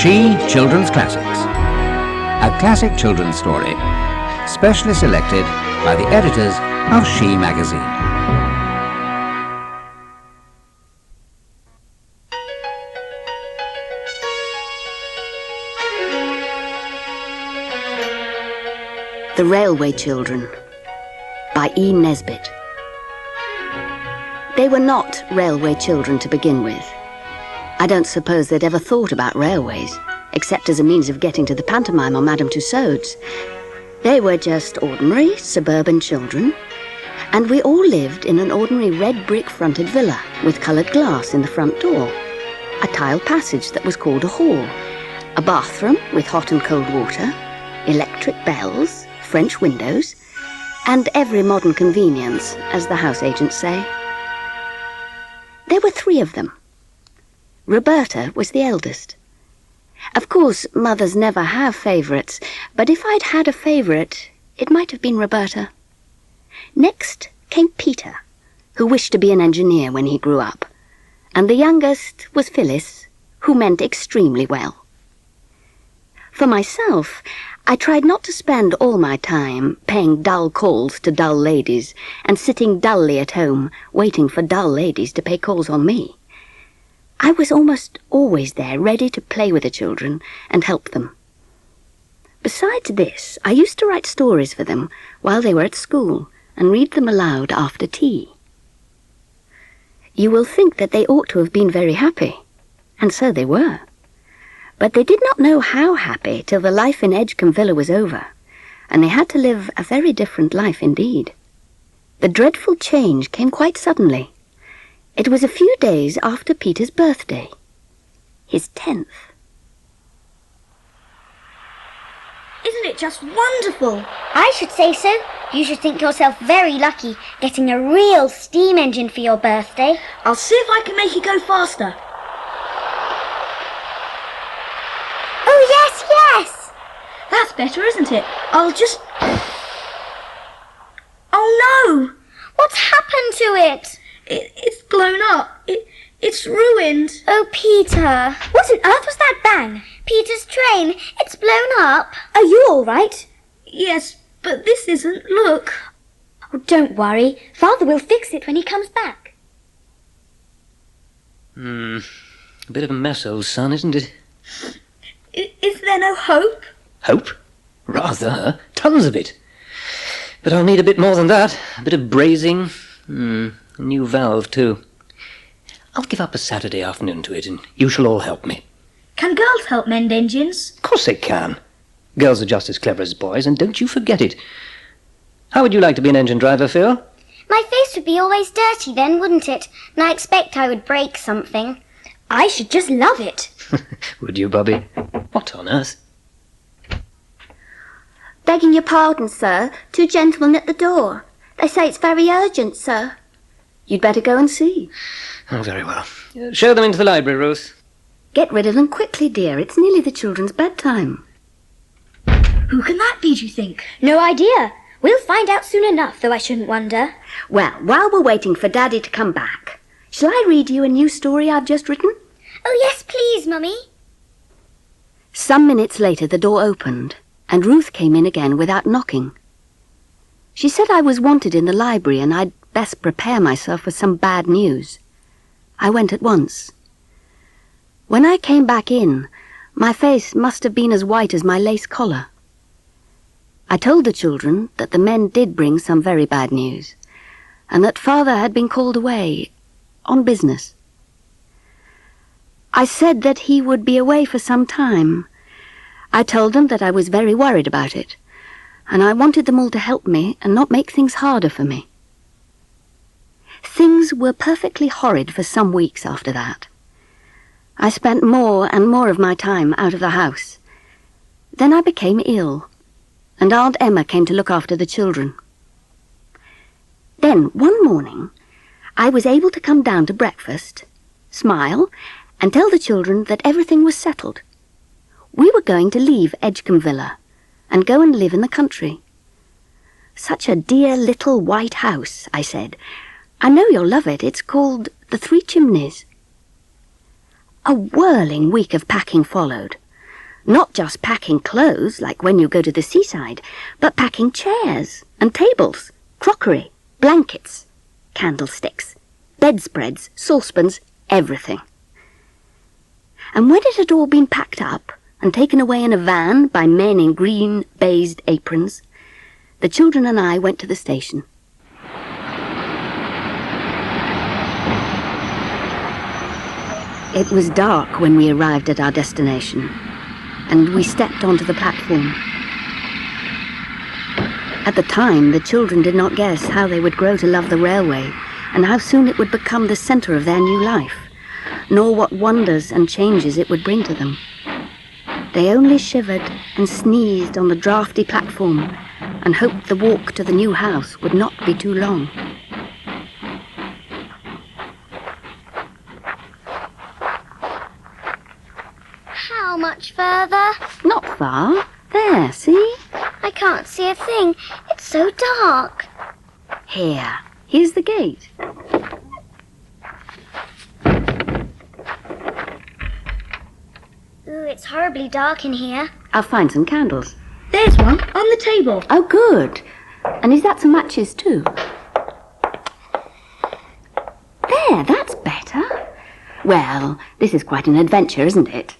She Children's Classics, a classic children's story, specially selected by the editors of She magazine. The Railway Children by E. Nesbit. They were not railway children to begin with. I don't suppose they'd ever thought about railways, except as a means of getting to the pantomime on Madame Tussauds. They were just ordinary suburban children, and we all lived in an ordinary red brick-fronted villa with coloured glass in the front door, a tiled passage that was called a hall, a bathroom with hot and cold water, electric bells, French windows, and every modern convenience, as the house agents say. There were 3 of them. Roberta was the eldest. Of course, mothers never have favourites, but if I'd had a favourite, it might have been Roberta. Next came Peter, who wished to be an engineer when he grew up, and the youngest was Phyllis, who meant extremely well. For myself, I tried not to spend all my time paying dull calls to dull ladies and sitting dully at home waiting for dull ladies to pay calls on me. I was almost always there, ready to play with the children and help them. Besides this, I used to write stories for them while they were at school and read them aloud after tea. You will think that they ought to have been very happy, and so they were. But they did not know how happy till the life in Edgecombe Villa was over, and they had to live a very different life indeed. The dreadful change came quite suddenly. It was a few days after Peter's birthday, his 10th. Isn't it just wonderful? I should say so. You should think yourself very lucky getting a real steam engine for your birthday. I'll see if I can make it go faster. Oh, yes, yes! That's better, isn't it? I'll just... Oh, no! What's happened to it? It's blown up. It's ruined. Oh, Peter. What on earth was that bang? Peter's train. It's blown up. Are you all right? Yes, but this isn't. Look. Oh, don't worry. Father will fix it when he comes back. A bit of a mess, old son, isn't it? Is there no hope? Hope? Rather. Tons of it. But I'll need a bit more than that. A bit of brazing. A new valve, too. I'll give up a Saturday afternoon to it, and you shall all help me. Can girls help mend engines? Of course they can. Girls are just as clever as boys, and don't you forget it. How would you like to be an engine driver, Phil? My face would be always dirty then, wouldn't it? And I expect I would break something. I should just love it. Would you, Bobbie? What on earth? Begging your pardon, sir. 2 gentlemen at the door. They say it's very urgent, sir. You'd better go and see. Oh, very well. Show them into the library, Ruth. Get rid of them quickly, dear. It's nearly the children's bedtime. Who can that be, do you think? No idea. We'll find out soon enough, though I shouldn't wonder. Well, while we're waiting for Daddy to come back, shall I read you a new story I've just written? Oh, yes, please, Mummy. Some minutes later, the door opened, and Ruth came in again without knocking. She said I was wanted in the library and I'd best prepare myself for some bad news. I went at once. When I came back in, my face must have been as white as my lace collar. I told the children that the men did bring some very bad news, and that Father had been called away on business. I said that he would be away for some time. I told them that I was very worried about it, and I wanted them all to help me and not make things harder for me. Things were perfectly horrid for some weeks after that. I spent more and more of my time out of the house. Then I became ill, and Aunt Emma came to look after the children. Then, one morning, I was able to come down to breakfast, smile, and tell the children that everything was settled. We were going to leave Edgecombe Villa and go and live in the country. Such a dear little white house, I said. I know you'll love it. It's called the 3 Chimneys. A whirling week of packing followed. Not just packing clothes, like when you go to the seaside, but packing chairs and tables, crockery, blankets, candlesticks, bedspreads, saucepans, everything. And when it had all been packed up and taken away in a van by men in green baized aprons, the children and I went to the station. It was dark when we arrived at our destination, and we stepped onto the platform. At the time, the children did not guess how they would grow to love the railway and how soon it would become the centre of their new life, nor what wonders and changes it would bring to them. They only shivered and sneezed on the draughty platform and hoped the walk to the new house would not be too long. How much further? Not far. There, see? I can't see a thing. It's so dark. Here's the gate. Ooh, it's horribly dark in here. I'll find some candles. There's one on the table. Oh, good. And is that some matches too? There, that's better. Well, this is quite an adventure, isn't it?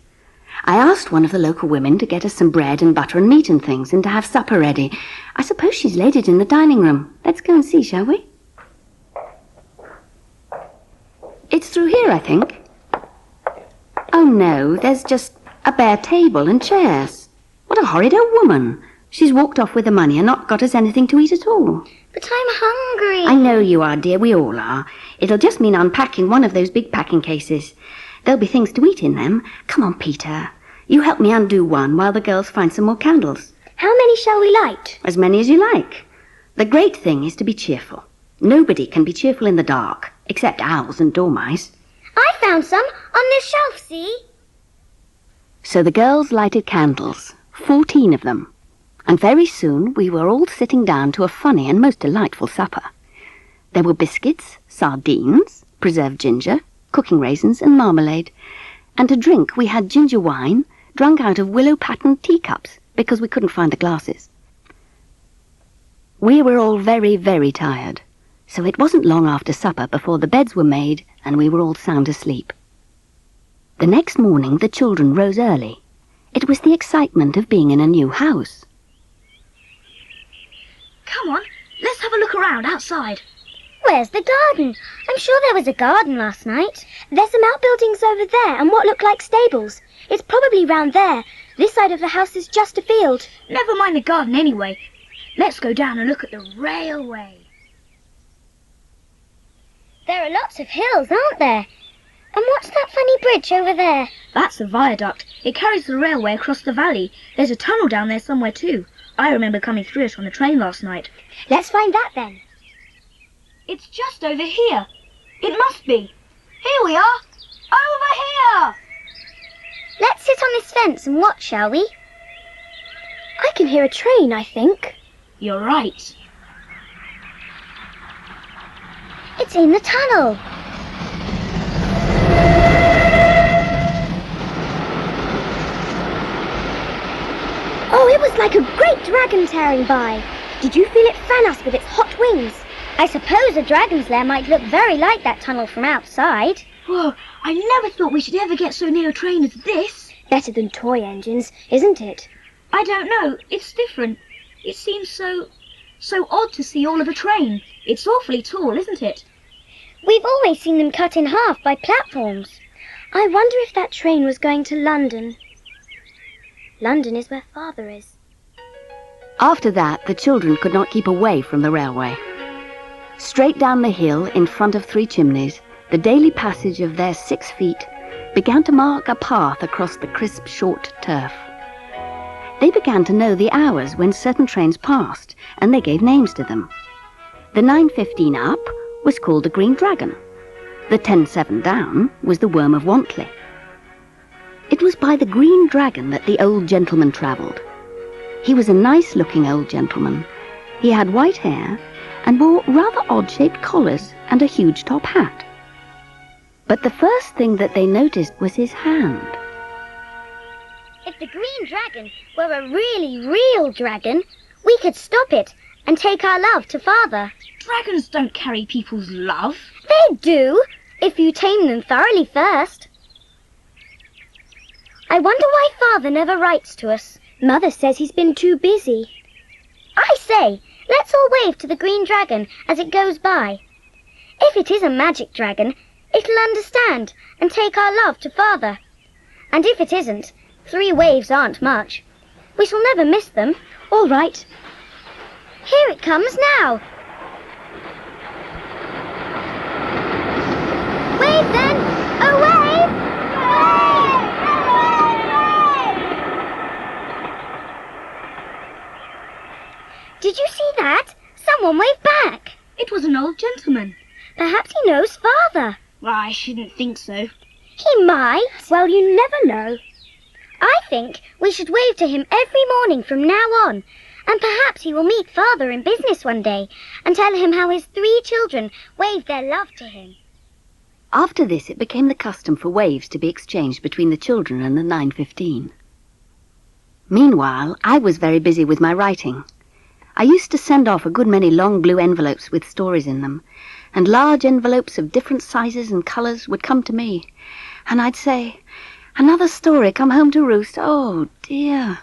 I asked one of the local women to get us some bread and butter and meat and things, and to have supper ready. I suppose she's laid it in the dining room. Let's go and see, shall we? It's through here, I think. Oh no, there's just a bare table and chairs. What a horrid old woman. She's walked off with the money and not got us anything to eat at all. But I'm hungry. I know you are, dear. We all are. It'll just mean unpacking one of those big packing cases. There'll be things to eat in them. Come on, Peter. You help me undo one while the girls find some more candles. How many shall we light? As many as you like. The great thing is to be cheerful. Nobody can be cheerful in the dark, except owls and dormice. I found some on this shelf, see? So the girls lighted candles, 14 of them. And very soon we were all sitting down to a funny and most delightful supper. There were biscuits, sardines, preserved ginger, cooking raisins and marmalade. And to drink we had ginger wine, drunk out of willow-patterned teacups, because we couldn't find the glasses. We were all very, very tired, so it wasn't long after supper before the beds were made and we were all sound asleep. The next morning the children rose early. It was the excitement of being in a new house. Come on, let's have a look around outside. Where's the garden? I'm sure there was a garden last night. There's some outbuildings over there and what look like stables. It's probably round there. This side of the house is just a field. Never mind the garden anyway. Let's go down and look at the railway. There are lots of hills, aren't there? And what's that funny bridge over there? That's a viaduct. It carries the railway across the valley. There's a tunnel down there somewhere too. I remember coming through it on the train last night. Let's find that then. It's just over here. It must be. Here we are. Over here. Let's sit on this fence and watch, shall we? I can hear a train, I think. You're right. It's in the tunnel. Oh, it was like a great dragon tearing by. Did you feel it fan us with its hot wings? I suppose a dragon's lair might look very like that tunnel from outside. Whoa, I never thought we should ever get so near a train as this. Better than toy engines, isn't it? I don't know. It's different. It seems so odd to see all of a train. It's awfully tall, isn't it? We've always seen them cut in half by platforms. I wonder if that train was going to London. London is where Father is. After that, the children could not keep away from the railway. Straight down the hill in front of Three Chimneys, the daily passage of their 6 feet began to mark a path across the crisp, short turf. They began to know the hours when certain trains passed, and they gave names to them. The 9:15 up was called the Green Dragon. The 10:07 down was the Worm of Wantley. It was by the Green Dragon that the old gentleman travelled. He was a nice-looking old gentleman. He had white hair and wore rather odd-shaped collars and a huge top hat. But the first thing that they noticed was his hand. It If the green dragon were a really real dragon, we could stop it and take our love to Father. Dragons don't carry people's love. They do, if you tame them thoroughly first. I wonder why Father never writes to us. Mother says he's been too busy. I say, let's all wave to the green dragon as it goes by. If it is a magic dragon, it'll understand and take our love to Father. And if it isn't, 3 waves aren't much. We shall never miss them. All right. Here it comes now. Wave then! A wave! Did you see that? Someone waved back. It was an old gentleman. Perhaps he knows Father. Well, I shouldn't think so. He might. Well, you never know. I think we should wave to him every morning from now on, and perhaps he will meet Father in business one day and tell him how his 3 children waved their love to him. After this, it became the custom for waves to be exchanged between the children and the 9:15. Meanwhile, I was very busy with my writing. I used to send off a good many long blue envelopes with stories in them, and large envelopes of different sizes and colours would come to me, and I'd say, "Another story come home to roost, oh dear."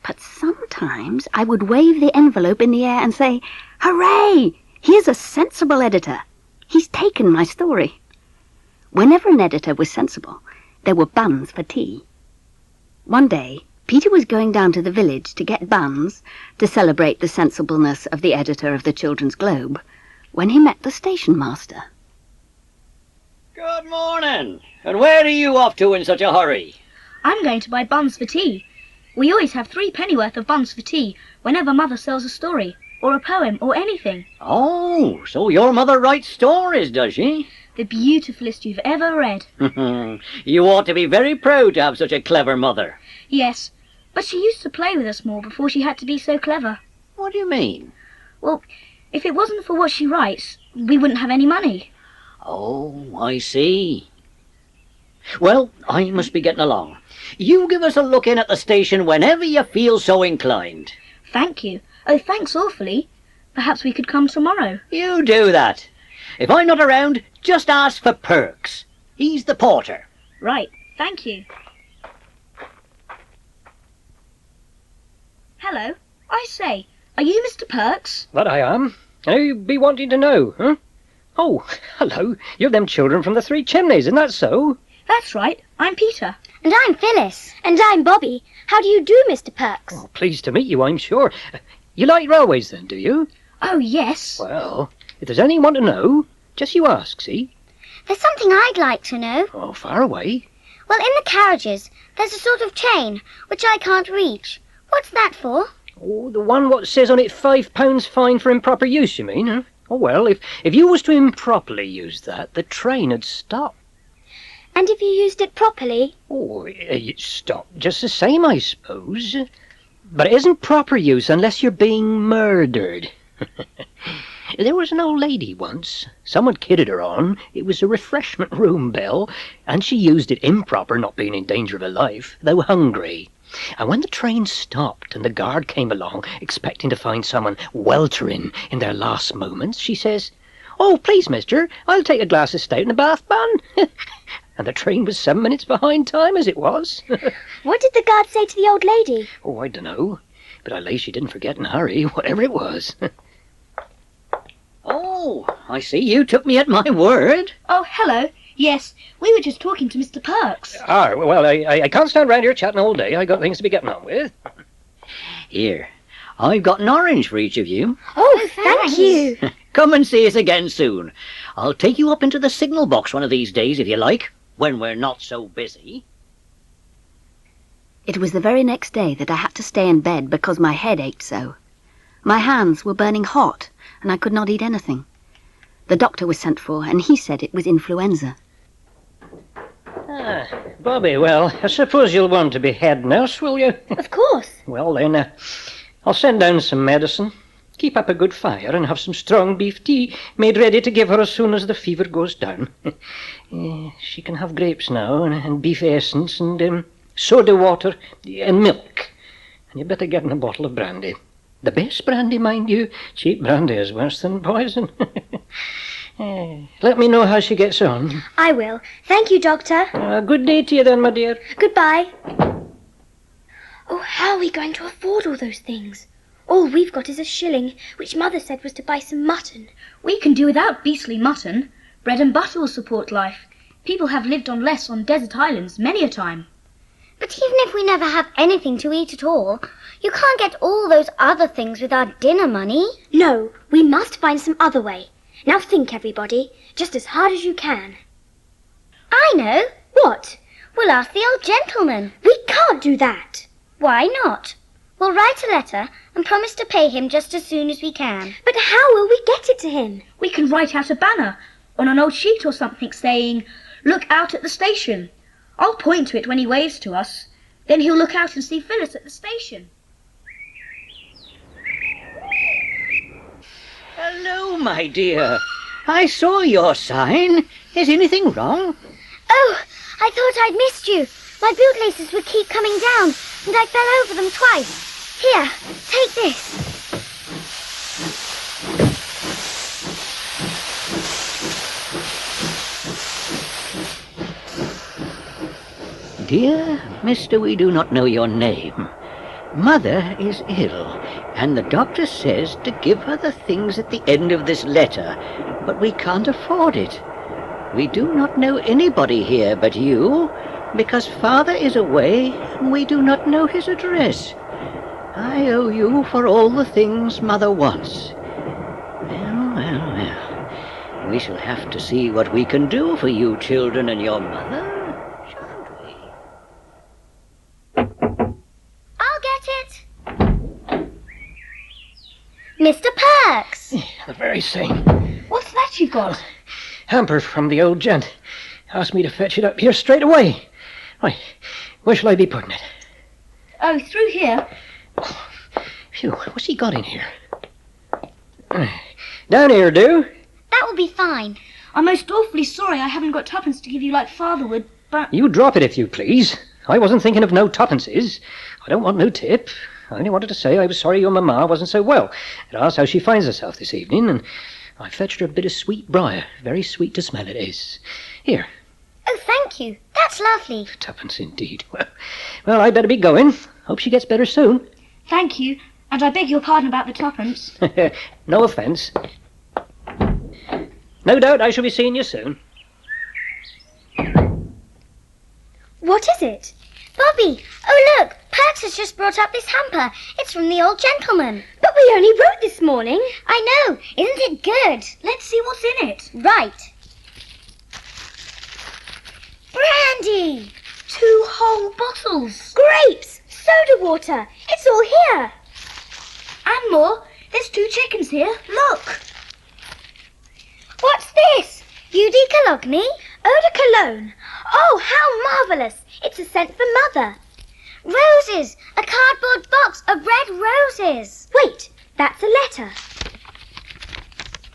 But sometimes I would wave the envelope in the air and say, "Hooray! Here's a sensible editor. He's taken my story." Whenever an editor was sensible, there were buns for tea. One day, Peter was going down to the village to get buns to celebrate the sensibleness of the editor of the Children's Globe, when he met the station master. Good morning. And where are you off to in such a hurry? I'm going to buy buns for tea. We always have 3 pennyworth of buns for tea whenever Mother sells a story, or a poem, or anything. Oh, so your mother writes stories, does she? The beautifulest you've ever read. You ought to be very proud to have such a clever mother. Yes, but she used to play with us more before she had to be so clever. What do you mean? Well, if it wasn't for what she writes, we wouldn't have any money. Oh, I see. Well, I must be getting along. You give us a look in at the station whenever you feel so inclined. Thank you. Oh, thanks awfully. Perhaps we could come tomorrow. You do that. If I'm not around, just ask for Perks. He's the porter. Right, thank you. Hello. I say, are you Mr. Perks? That I am. Who you be wanting to know, huh? Oh, hello. You're them children from the 3 Chimneys, isn't that so? That's right. I'm Peter. And I'm Phyllis. And I'm Bobbie. How do you do, Mr. Perks? Oh, pleased to meet you, I'm sure. You like railways, then, do you? Oh, yes. Well, if there's anything you want to know, just you ask, see? There's something I'd like to know. Oh, far away. Well, in the carriages, there's a sort of chain, which I can't reach. What's that for? Oh, the one what says on it £5 fine for improper use, you mean, huh? Oh, well, if you was to improperly use that, the train would stop. And if you used it properly? Oh, it'd stop just the same, I suppose. But it isn't proper use unless you're being murdered. There was an old lady once. Someone kidded her on. It was a refreshment room bell, and she used it improper, not being in danger of her life, though hungry. And when the train stopped and the guard came along, expecting to find someone weltering in their last moments, she says, "Oh, please, mister, I'll take a glass of stout and a bath bun." And the train was 7 minutes behind time, as it was. What did the guard say to the old lady? Oh, I dunno. But I lay she didn't forget in a hurry, whatever it was. Oh, I see you took me at my word. Oh, hello. Yes, we were just talking to Mr. Perks. Ah, well, I can't stand round here chatting all day. I got things to be getting on with. Here, I've got an orange for each of you. Oh, thank you. Come and see us again soon. I'll take you up into the signal box one of these days, if you like, when we're not so busy. It was the very next day that I had to stay in bed because my head ached so. My hands were burning hot, and I could not eat anything. The doctor was sent for, and he said it was influenza. Ah, Bobbie, well, I suppose you'll want to be head nurse, will you? Of course. Well, then, I'll send down some medicine. Keep up a good fire and have some strong beef tea made ready to give her as soon as the fever goes down. She can have grapes now and beef essence and soda water, and milk. And you'd better get in a bottle of brandy. The best brandy, mind you. Cheap brandy is worse than poison. Let me know how she gets on. I will. Thank you, Doctor. Good day to you then, my dear. Goodbye. Oh, how are we going to afford all those things? All we've got is a shilling, which Mother said was to buy some mutton. We can do without beastly mutton. Bread and butter will support life. People have lived on less on desert islands many a time. But even if we never have anything to eat at all, you can't get all those other things with our dinner money. No, we must find some other way. Now think, everybody, just as hard as you can. I know. What? We'll ask the old gentleman. We can't do that. Why not? We'll write a letter and promise to pay him just as soon as we can. But how will we get it to him? We can write out a banner on an old sheet or something saying, "Look out at the station." I'll point to it when he waves to us. Then he'll look out and see Phyllis at the station. Hello, my dear. I saw your sign. Is anything wrong? Oh, I thought I'd missed you. My boot laces would keep coming down, and I fell over them twice. Here, take this. Dear Mr. We do not know your name. Mother is ill, and the doctor says to give her the things at the end of this letter, but we can't afford it. We do not know anybody here but you, because Father is away and we do not know his address. I owe you for all the things Mother wants. Well. We shall have to see what we can do for you children and your mother, shan't we? I'll get it. Mr. Perks! The very same. What's that you've got? Hamper from the old gent. Asked me to fetch it up here straight away. Right, where shall I be putting it? Oh, through here. Phew, what's he got in here? Down here, do? That will be fine. I'm most awfully sorry I haven't got tuppence to give you like Father would, but... You drop it if you please. I wasn't thinking of no tuppences. I don't want no tip. I only wanted to say I was sorry your mamma wasn't so well, and asked how she finds herself this evening, and I fetched her a bit of sweet briar. Very sweet to smell it is. Here. Oh, thank you. That's lovely. Tuppence indeed. Well, I'd better be going. Hope she gets better soon. Thank you, and I beg your pardon about the tuppence. No offence. No doubt I shall be seeing you soon. What is it? Bobbie! Oh, look! Perks has just brought up this hamper. It's from the old gentleman. But we only wrote this morning. I know. Isn't it good? Let's see what's in it. Right. Brandy! 2 whole bottles. Grapes! Soda water! It's all here. And more. There's 2 chickens here. Look. What's this? Eau de Cologne? Eau de Cologne. Oh, how marvellous. It's a scent for Mother. Roses! A cardboard box of red roses. Wait, that's a letter.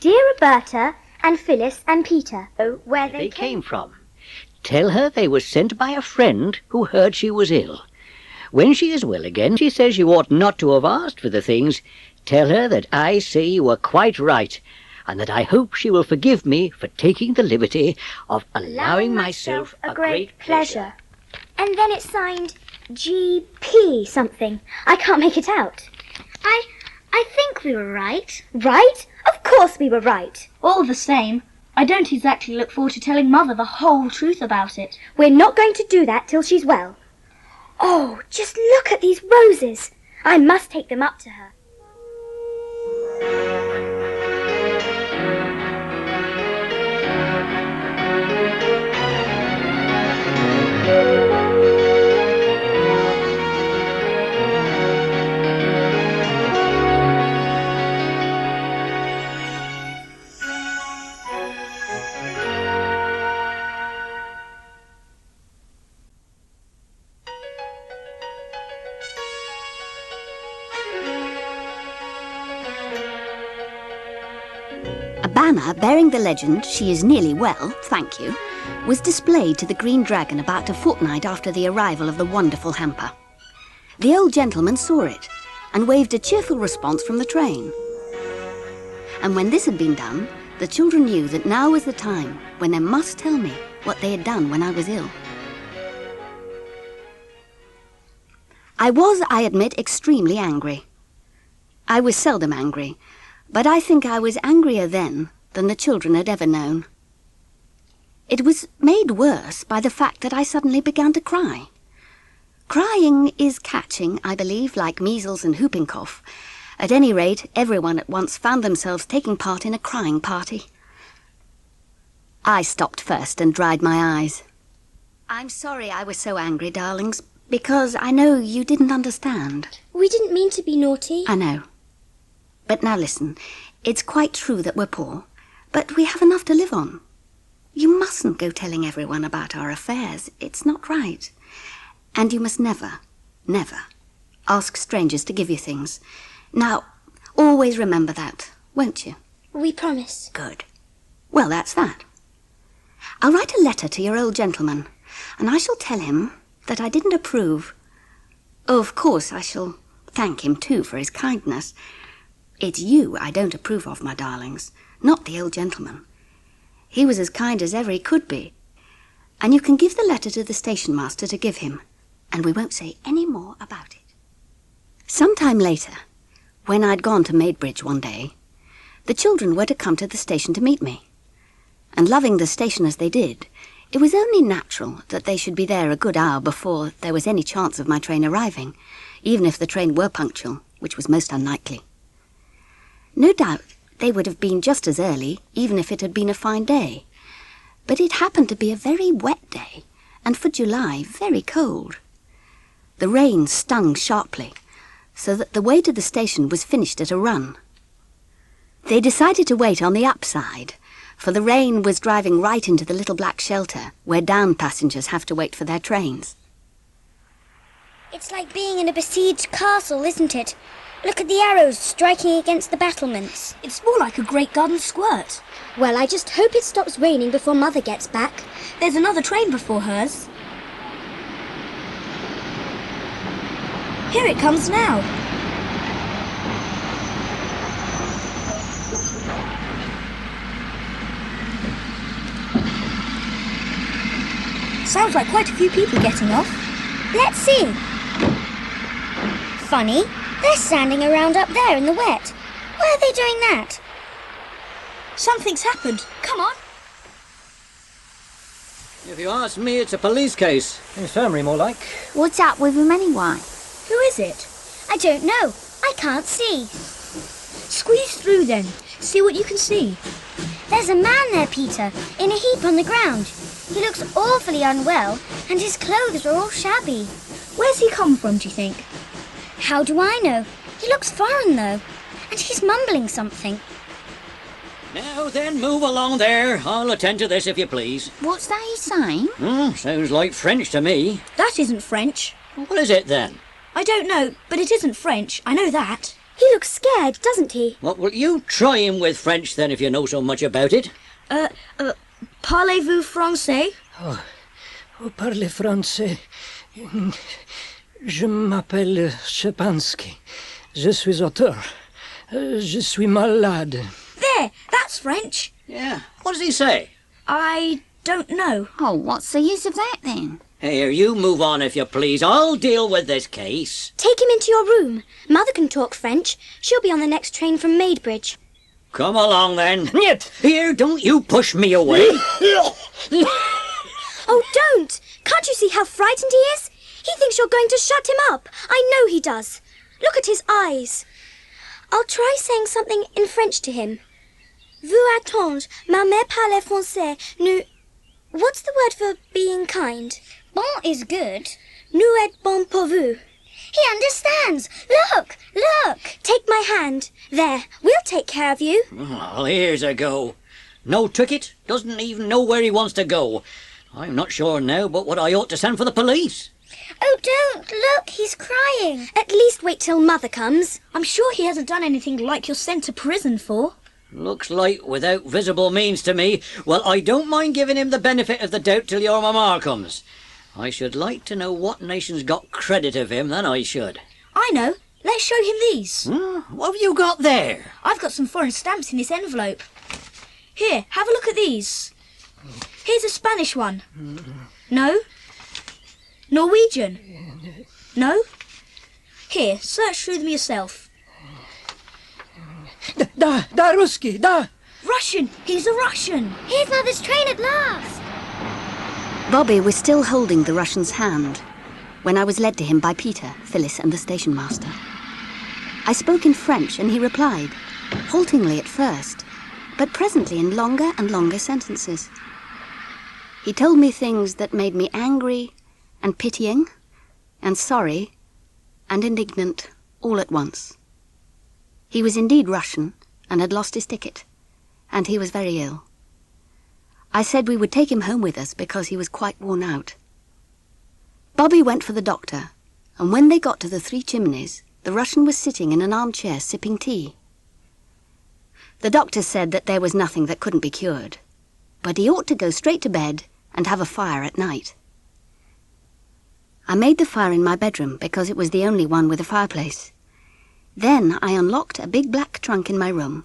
Dear Roberta and Phyllis and Peter. Oh, where they came from. Tell her they were sent by a friend who heard she was ill. When she is well again, she says you ought not to have asked for the things. Tell her that I say you were quite right, and that I hope she will forgive me for taking the liberty of allowing myself a great pleasure. And then it's signed G.P. something. I can't make it out. I think we were right. Right? Of course we were right. All the same, I don't exactly look forward to telling Mother the whole truth about it. We're not going to do that till she's well. Oh, just look at these roses. I must take them up to her. A banner bearing the legend, "She is nearly well, thank you," was displayed to the Green Dragon about a fortnight after the arrival of the wonderful hamper. The old gentleman saw it and waved a cheerful response from the train. And when this had been done, the children knew that now was the time when they must tell me what they had done when I was ill. I was, I admit, extremely angry. I was seldom angry, but I think I was angrier then than the children had ever known. It was made worse by the fact that I suddenly began to cry. Crying is catching, I believe, like measles and whooping cough. At any rate, everyone at once found themselves taking part in a crying party. I stopped first and dried my eyes. I'm sorry I was so angry, darlings, because I know you didn't understand. We didn't mean to be naughty. I know. But now listen, it's quite true that we're poor, but we have enough to live on. You mustn't go telling everyone about our affairs. It's not right. And you must never, never ask strangers to give you things. Now, always remember that, won't you? We promise. Good. Well, that's that. I'll write a letter to your old gentleman, and I shall tell him that I didn't approve. Oh, of course, I shall thank him, too, for his kindness. It's you I don't approve of, my darlings, not the old gentleman. He was as kind as ever he could be. And you can give the letter to the station master to give him, and we won't say any more about it. Some time later, when I'd gone to Maidbridge one day, the children were to come to the station to meet me. And loving the station as they did, it was only natural that they should be there a good hour before there was any chance of my train arriving, even if the train were punctual, which was most unlikely. No doubt they would have been just as early, even if it had been a fine day. But it happened to be a very wet day, and for July, very cold. The rain stung sharply, so that the way to the station was finished at a run. They decided to wait on the upside, for the rain was driving right into the little black shelter where down passengers have to wait for their trains. It's like being in a besieged castle, isn't it? Look at the arrows striking against the battlements. It's more like a great garden squirt. Well, I just hope it stops raining before Mother gets back. There's another train before hers. Here it comes now. Sounds like quite a few people getting off. Let's see. Funny, they're standing around up there in the wet. Why are they doing that? Something's happened. Come on. If you ask me, it's a police case. Infirmary, more like. What's up with him anyway? Who is it? I don't know. I can't see. Squeeze through then. See what you can see. There's a man there, Peter, in a heap on the ground. He looks awfully unwell, and his clothes are all shabby. Where's he come from, do you think? How do I know? He looks foreign, though, and he's mumbling something. Now then, move along there. I'll attend to this if you please. What's that he's saying? Sounds like French to me. That isn't French. What is it then? I don't know, but it isn't French. I know that. He looks scared, doesn't he? What will you try him with French then if you know so much about it? Parlez-vous français? Vous parlez français. Je m'appelle Szczepanski. Je suis auteur. Je suis malade. There, that's French. Yeah, what does he say? I don't know. Oh, what's the use of that then? Here, you move on if you please. I'll deal with this case. Take him into your room. Mother can talk French. She'll be on the next train from Maidbridge. Come along then. Here, don't you push me away. Oh, don't! Can't you see how frightened he is? He thinks you're going to shut him up. I know he does. Look at his eyes. I'll try saying something in French to him. Vous attendre, ma mère parle français. Nous... What's the word for being kind? Bon is good. Nous êtes bon pour vous. He understands. Look, look. Take my hand. There, we'll take care of you. Well, here's a go. No ticket, doesn't even know where he wants to go. I'm not sure now but what I ought to send for the police. Oh, don't. Look, he's crying. At least wait till Mother comes. I'm sure he hasn't done anything like you're sent to prison for. Looks like without visible means to me. Well, I don't mind giving him the benefit of the doubt till your mamma comes. I should like to know what nation's got credit of him, then I should. I know. Let's show him these. What have you got there? I've got some foreign stamps in this envelope. Here, have a look at these. Here's a Spanish one. No? Norwegian? No? Here, search through them yourself. Da, Ruski, da! Russian! He's a Russian! Here's Mother's train at last! Bobbie was still holding the Russian's hand when I was led to him by Peter, Phyllis and the station master. I spoke in French and he replied, haltingly at first, but presently in longer and longer sentences. He told me things that made me angry and pitying and sorry and indignant all at once. He was indeed Russian and had lost his ticket, and he was very ill. I said we would take him home with us because he was quite worn out. Bobbie went for the doctor, and when they got to the Three Chimneys, the Russian was sitting in an armchair sipping tea. The doctor said that there was nothing that couldn't be cured, but he ought to go straight to bed and have a fire at night. I made the fire in my bedroom because it was the only one with a fireplace. Then I unlocked a big black trunk in my room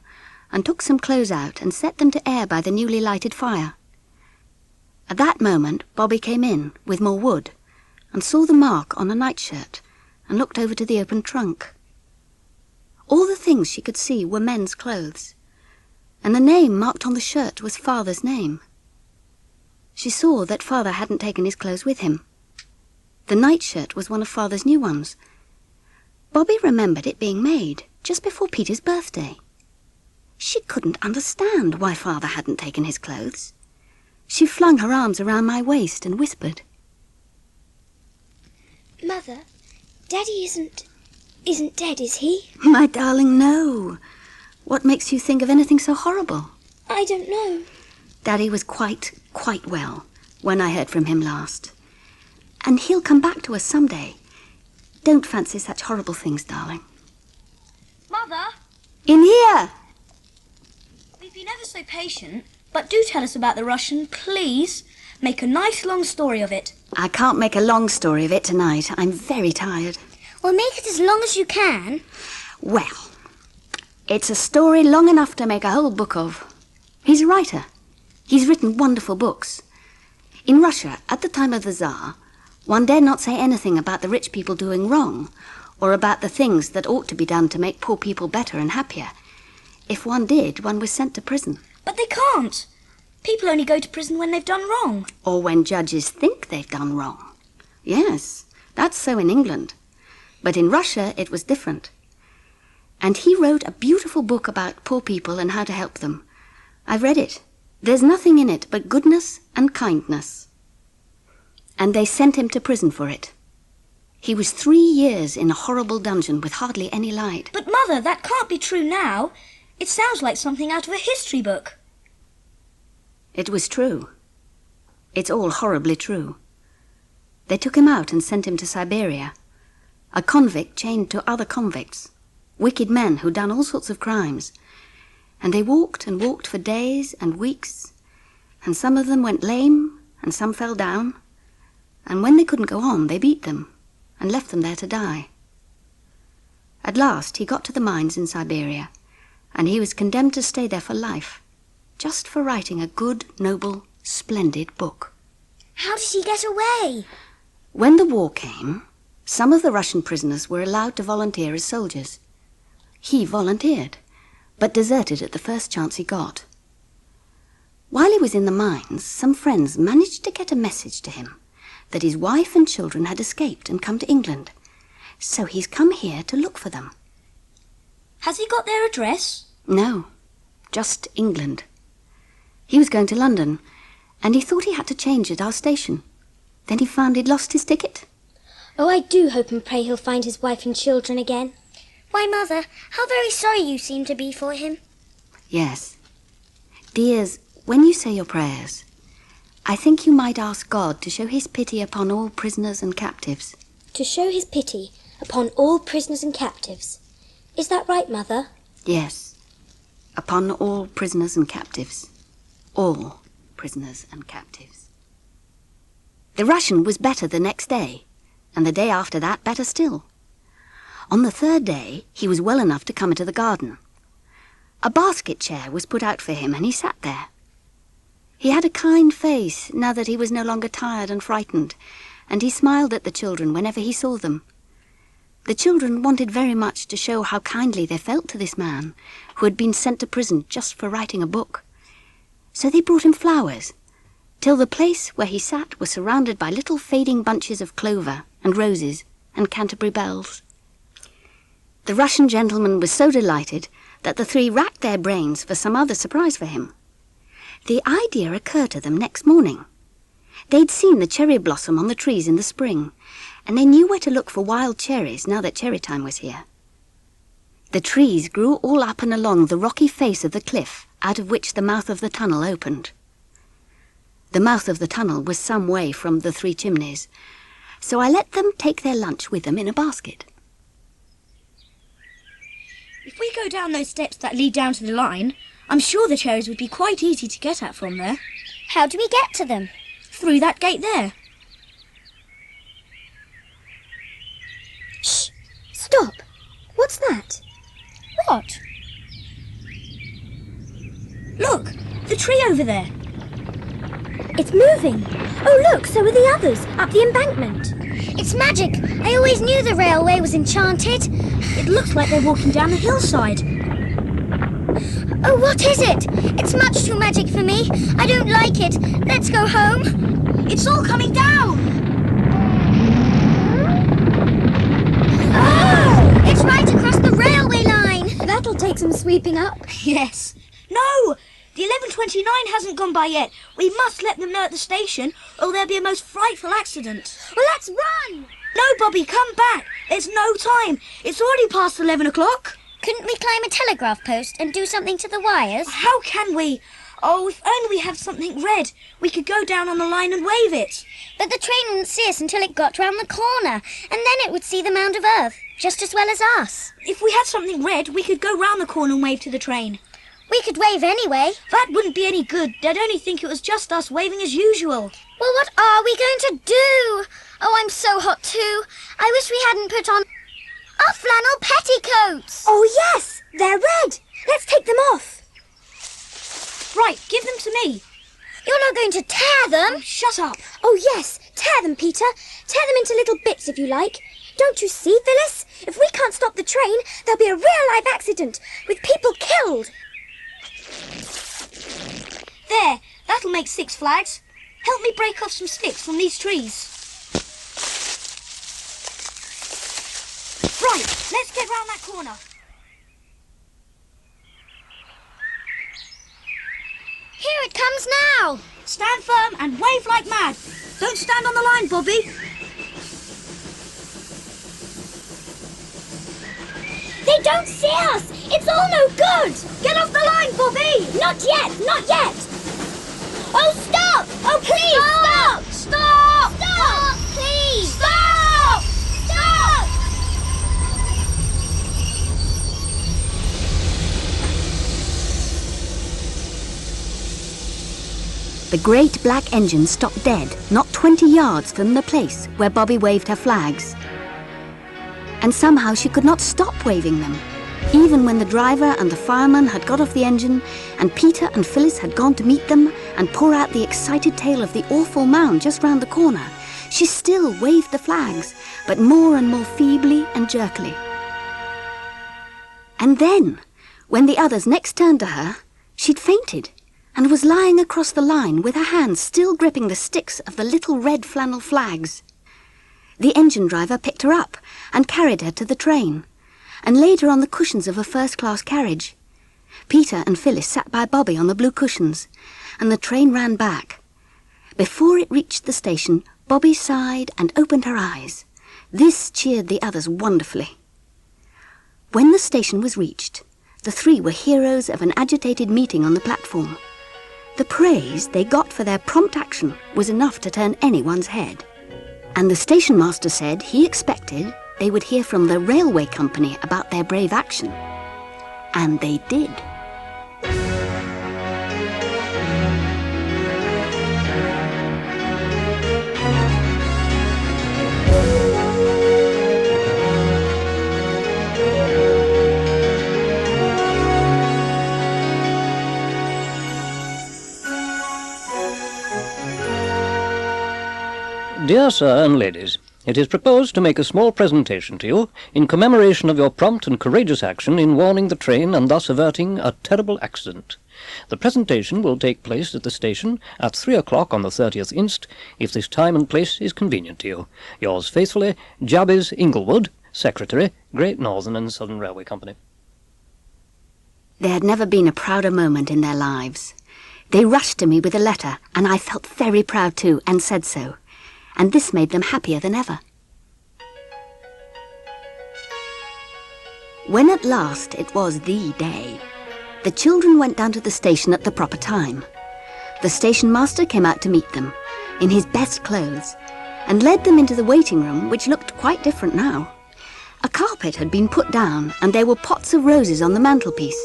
and took some clothes out and set them to air by the newly lighted fire. At that moment, Bobbie came in with more wood and saw the mark on a nightshirt and looked over to the open trunk. All the things she could see were men's clothes, and the name marked on the shirt was Father's name. She saw that Father hadn't taken his clothes with him. The nightshirt was one of Father's new ones. Bobbie remembered it being made just before Peter's birthday. She couldn't understand why Father hadn't taken his clothes. She flung her arms around my waist and whispered, Mother, Daddy isn't dead, is he? My darling, no. What makes you think of anything so horrible? I don't know. Daddy was quite well when I heard from him last. And he'll come back to us someday. Don't fancy such horrible things, darling. Mother! In here! We've been ever so patient, but do tell us about the Russian, please. Make a nice long story of it. I can't make a long story of it tonight. I'm very tired. Well, make it as long as you can. Well, it's a story long enough to make a whole book of. He's a writer. He's written wonderful books. In Russia, at the time of the Tsar, one dare not say anything about the rich people doing wrong, or about the things that ought to be done to make poor people better and happier. If one did, one was sent to prison. But they can't. People only go to prison when they've done wrong. Or when judges think they've done wrong. Yes, that's so in England. But in Russia, it was different. And he wrote a beautiful book about poor people and how to help them. I've read it. There's nothing in it but goodness and kindness. And they sent him to prison for it. He was 3 years in a horrible dungeon with hardly any light. But, Mother, that can't be true now. It sounds like something out of a history book. It was true. It's all horribly true. They took him out and sent him to Siberia. A convict chained to other convicts. Wicked men who'd done all sorts of crimes. And they walked and walked for days and weeks. And some of them went lame and some fell down. And when they couldn't go on, they beat them and left them there to die. At last, he got to the mines in Siberia, and he was condemned to stay there for life, just for writing a good, noble, splendid book. How did he get away? When the war came, some of the Russian prisoners were allowed to volunteer as soldiers. He volunteered, but deserted at the first chance he got. While he was in the mines, some friends managed to get a message to him that his wife and children had escaped and come to England. So he's come here to look for them. Has he got their address? No, just England. He was going to London, and he thought he had to change at our station. Then he found he'd lost his ticket. Oh, I do hope and pray he'll find his wife and children again. Why, Mother, how very sorry you seem to be for him. Yes. Dears, when you say your prayers, I think you might ask God to show his pity upon all prisoners and captives. To show his pity upon all prisoners and captives. Is that right, Mother? Yes. upon all prisoners and captives. All prisoners and captives. The Russian was better the next day, and the day after that better still. On the third day, he was well enough to come into the garden. A basket chair was put out for him, and he sat there. He had a kind face now that he was no longer tired and frightened, and he smiled at the children whenever he saw them. The children wanted very much to show how kindly they felt to this man, who had been sent to prison just for writing a book. So they brought him flowers, till the place where he sat was surrounded by little fading bunches of clover and roses and Canterbury bells. The Russian gentleman was so delighted that the three racked their brains for some other surprise for him. The idea occurred to them next morning. They'd seen the cherry blossom on the trees in the spring, and they knew where to look for wild cherries now that cherry time was here. The trees grew all up and along the rocky face of the cliff out of which the mouth of the tunnel opened. The mouth of the tunnel was some way from the three chimneys, so I let them take their lunch with them in a basket. If we go down those steps that lead down to the line, I'm sure the cherries would be quite easy to get at from there. How do we get to them? Through that gate there. Shh! Stop! What's that? What? Look! The tree over there. It's moving. Oh, look, so are the others, up the embankment. It's magic. I always knew the railway was enchanted. It looks like they're walking down the hillside. Oh, what is it? It's much too magic for me. I don't like it. Let's go home. It's all coming down. Oh! It's right across the railway line. That'll take some sweeping up. Yes. No! The 11:29 hasn't gone by yet. We must let them know at the station, or there'll be a most frightful accident. Well, let's run! No, Bobbie, come back. There's no time. It's already past 11 o'clock. Couldn't we climb a telegraph post and do something to the wires? How can we? Oh, if only we had something red. We could go down on the line and wave it. But the train wouldn't see us until it got round the corner, and then it would see the mound of earth, just as well as us. If we had something red, we could go round the corner and wave to the train. We could wave anyway. That wouldn't be any good. They'd only think it was just us waving as usual. Well, what are we going to do? Oh, I'm so hot too. I wish we hadn't put on our flannel petticoats. Oh, yes, they're red. Let's take them off. Right, give them to me. You're not going to tear them. Oh, shut up. Oh, yes, tear them, Peter. Tear them into little bits if you like. Don't you see, Phyllis? If we can't stop the train, there'll be a real-life accident with people killed. There, that'll make 6 flags. Help me break off some sticks from these trees. Right, let's get round that corner. Here it comes now. Stand firm and wave like mad. Don't stand on the line, Bobbie. They don't see us. It's all no good. Get off the line, Bobbie. Not yet, not yet. Oh, stop. Oh, please, stop. Stop! Stop, please. Stop! Stop. The great black engine stopped dead, not 20 yards from the place where Bobbie waved her flags. And somehow she could not stop waving them. Even when the driver and the fireman had got off the engine, and Peter and Phyllis had gone to meet them and pour out the excited tale of the awful mound just round the corner, she still waved the flags, but more and more feebly and jerkily. And then, when the others next turned to her, she'd fainted and was lying across the line with her hands still gripping the sticks of the little red flannel flags. The engine driver picked her up and carried her to the train, and laid her on the cushions of a first-class carriage. Peter and Phyllis sat by Bobbie on the blue cushions, and the train ran back. Before it reached the station, Bobbie sighed and opened her eyes. This cheered the others wonderfully. When the station was reached, the three were heroes of an agitated meeting on the platform. The praise they got for their prompt action was enough to turn anyone's head. And the station master said he expected they would hear from the railway company about their brave action. And they did. Dear Sir and Ladies, it is proposed to make a small presentation to you in commemoration of your prompt and courageous action in warning the train and thus averting a terrible accident. The presentation will take place at the station at 3 o'clock on the 30th inst, if this time and place is convenient to you. Yours faithfully, Jabez Inglewood, Secretary, Great Northern and Southern Railway Company. There had never been a prouder moment in their lives. They rushed to me with a letter, and I felt very proud too, and said so. And this made them happier than ever. When at last it was the day, the children went down to the station at the proper time. The station master came out to meet them, in his best clothes, and led them into the waiting room, which looked quite different now. A carpet had been put down, and there were pots of roses on the mantelpiece.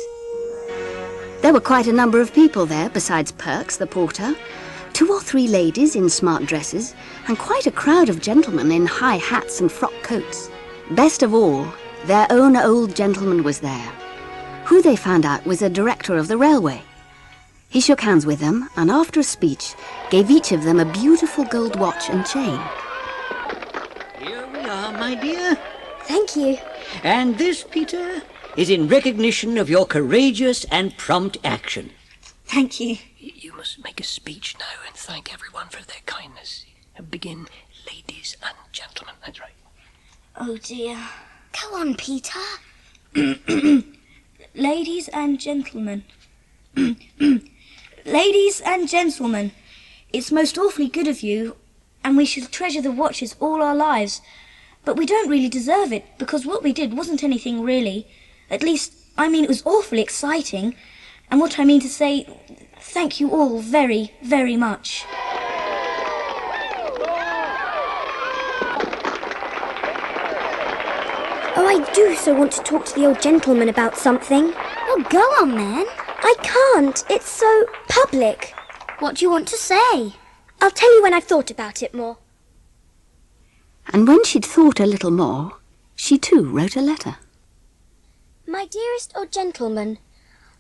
There were quite a number of people there, besides Perks, the porter, 2 or 3 ladies in smart dresses, and quite a crowd of gentlemen in high hats and frock coats. Best of all, their own old gentleman was there, who they found out was a director of the railway. He shook hands with them, and after a speech, gave each of them a beautiful gold watch and chain. Here we are, my dear. Thank you. And this, Peter, is in recognition of your courageous and prompt action. Thank you. You must make a speech now and thank everyone for their kindness. Begin, ladies and gentlemen. That's right. Oh dear. Go on, Peter. Ladies and gentlemen. Ladies and gentlemen, it's most awfully good of you, and we shall treasure the watches all our lives. But we don't really deserve it, because what we did wasn't anything really. At least, I mean, it was awfully exciting. And what I mean to say, thank you all very, very much. Oh, I do so want to talk to the old gentleman about something. Oh, go on then. I can't. It's so public. What do you want to say? I'll tell you when I've thought about it more. And when she'd thought a little more, she too wrote a letter. My dearest old gentleman,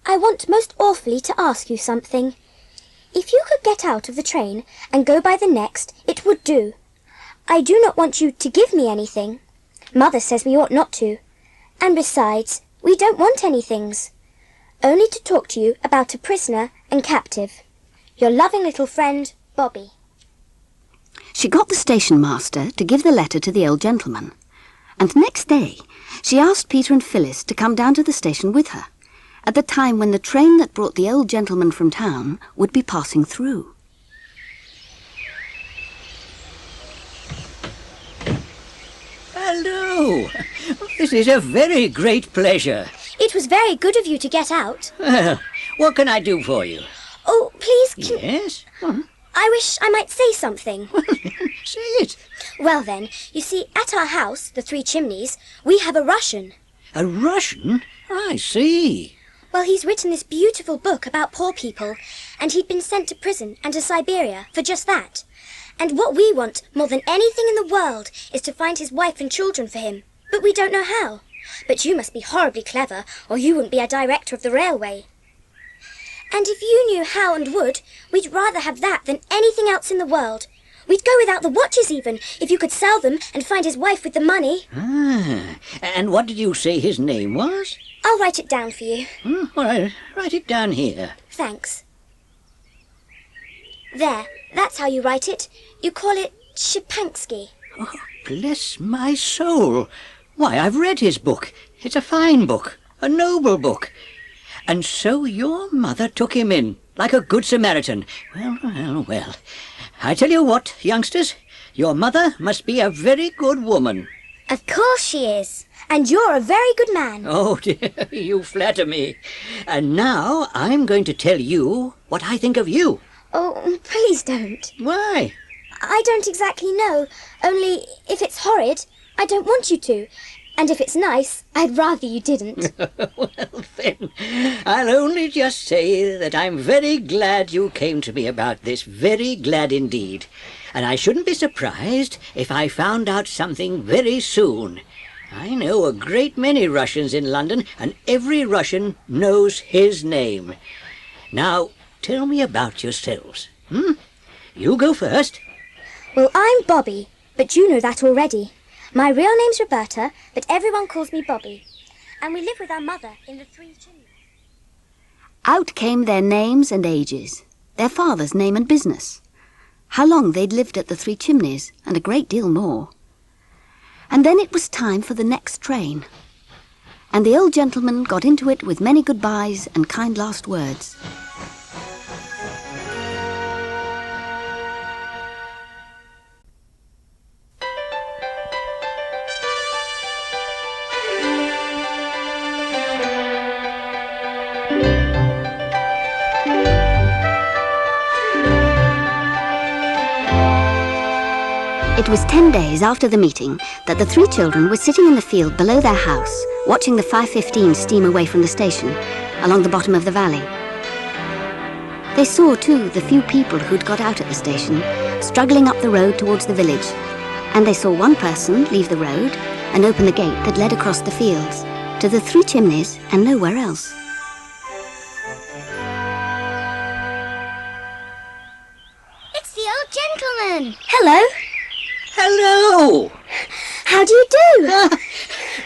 I want most awfully to ask you something. If you could get out of the train and go by the next, it would do. I do not want you to give me anything. Mother says we ought not to. And besides, we don't want anythings. Only to talk to you about a prisoner and captive. Your loving little friend, Bobbie. She got the station master to give the letter to the old gentleman. And next day, she asked Peter and Phyllis to come down to the station with her, at the time when the train that brought the old gentleman from town would be passing through. Hello. This is a very great pleasure. It was very good of you to get out. Well, what can I do for you? Oh, please, Yes? I wish I might say something. Say it. Well then, you see, at our house, the 3 Chimneys, we have a Russian. A Russian? I see. Well, he's written this beautiful book about poor people, and he'd been sent to prison and to Siberia for just that. And what we want, more than anything in the world, is to find his wife and children for him. But we don't know how. But you must be horribly clever, or you wouldn't be a director of the railway. And if you knew how and would, we'd rather have that than anything else in the world. We'd go without the watches even, if you could sell them and find his wife with the money. Ah, and what did you say his name was? I'll write it down for you. All right, write it down here. Thanks. There, that's how you write it. You call it Shapansky. Oh, bless my soul. Why, I've read his book. It's a fine book, a noble book. And so your mother took him in, like a good Samaritan. Well. I tell you what, youngsters, your mother must be a very good woman. Of course she is. And you're a very good man. Oh, dear, you flatter me. And now I'm going to tell you what I think of you. Oh, please don't. Why? I don't exactly know. Only, if it's horrid, I don't want you to. And if it's nice, I'd rather you didn't. Well, then, I'll only just say that I'm very glad you came to me about this, very glad indeed. And I shouldn't be surprised if I found out something very soon. I know a great many Russians in London, and every Russian knows his name. Now, tell me about yourselves. You go first. Well, I'm Bobbie, but you know that already. My real name's Roberta, but everyone calls me Bobbie. And we live with our mother in the 3 chimneys. Out came their names and ages, their father's name and business, how long they'd lived at the 3 Chimneys, and a great deal more. And then it was time for the next train. And the old gentleman got into it with many goodbyes and kind last words. It was 10 days after the meeting that the 3 children were sitting in the field below their house, watching the 5:15 steam away from the station, along the bottom of the valley. They saw, too, the few people who'd got out at the station, struggling up the road towards the village, and they saw one person leave the road and open the gate that led across the fields, to the 3 Chimneys and nowhere else. It's the old gentleman. Hello. Hello! How do you do?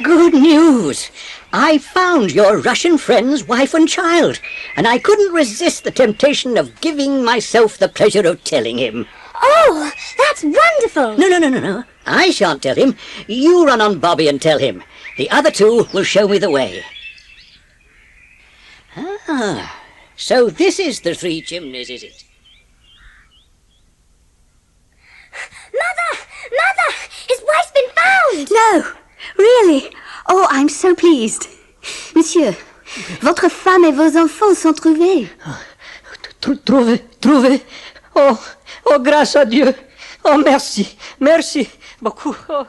Good news! I found your Russian friend's wife and child, and I couldn't resist the temptation of giving myself the pleasure of telling him. Oh, that's wonderful. No. I shan't tell him. You run on Bobbie and tell him. The other 2 will show me the way. Ah, so this is the 3 Chimneys, is it? Mother! His wife's been found! No, really? Oh, I'm so pleased. Monsieur, votre femme et vos enfants sont trouvés. Trouvé. Oh, grâce à Dieu. Oh, merci beaucoup. Oh.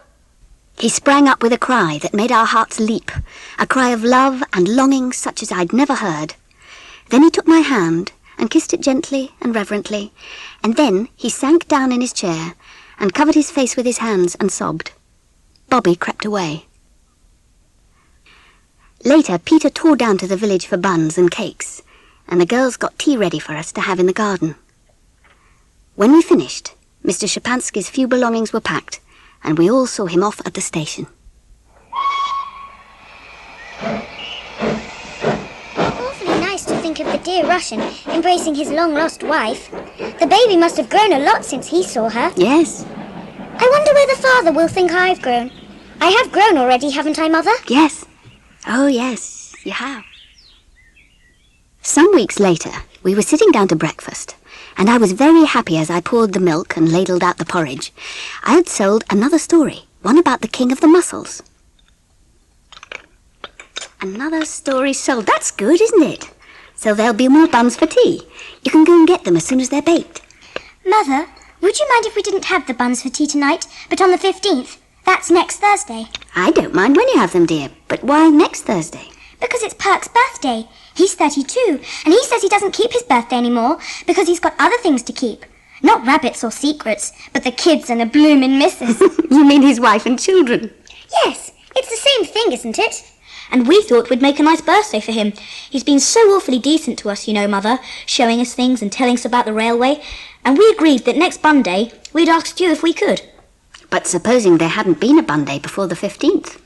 He sprang up with a cry that made our hearts leap, a cry of love and longing such as I'd never heard. Then he took my hand and kissed it gently and reverently, and then he sank down in his chair and covered his face with his hands and sobbed. Bobbie crept away. Later, Peter tore down to the village for buns and cakes, and the girls got tea ready for us to have in the garden. When we finished, Mr. Shapansky's few belongings were packed, and we all saw him off at the station. Awfully nice to think of the dear Russian embracing his long-lost wife. The baby must have grown a lot since he saw her. Yes. I wonder where the father will think I've grown. I have grown already, haven't I, Mother? Yes. Oh, yes, you have. Some weeks later, we were sitting down to breakfast, and I was very happy as I poured the milk and ladled out the porridge. I had sold another story, one about the king of the mussels. Another story sold. That's good, isn't it? So there'll be more buns for tea. You can go and get them as soon as they're baked. Mother, would you mind if we didn't have the buns for tea tonight, but on the 15th? That's next Thursday. I don't mind when you have them, dear, but why next Thursday? Because it's Perk's birthday. He's 32, and he says he doesn't keep his birthday anymore because he's got other things to keep. Not rabbits or secrets, but the kids and a bloomin' missus. You mean his wife and children? Yes, it's the same thing, isn't it? And we thought we'd make a nice birthday for him. He's been so awfully decent to us, you know, Mother, showing us things and telling us about the railway. And we agreed that next Bun Day, we'd asked you if we could. But supposing there hadn't been a Bun Day before the 15th?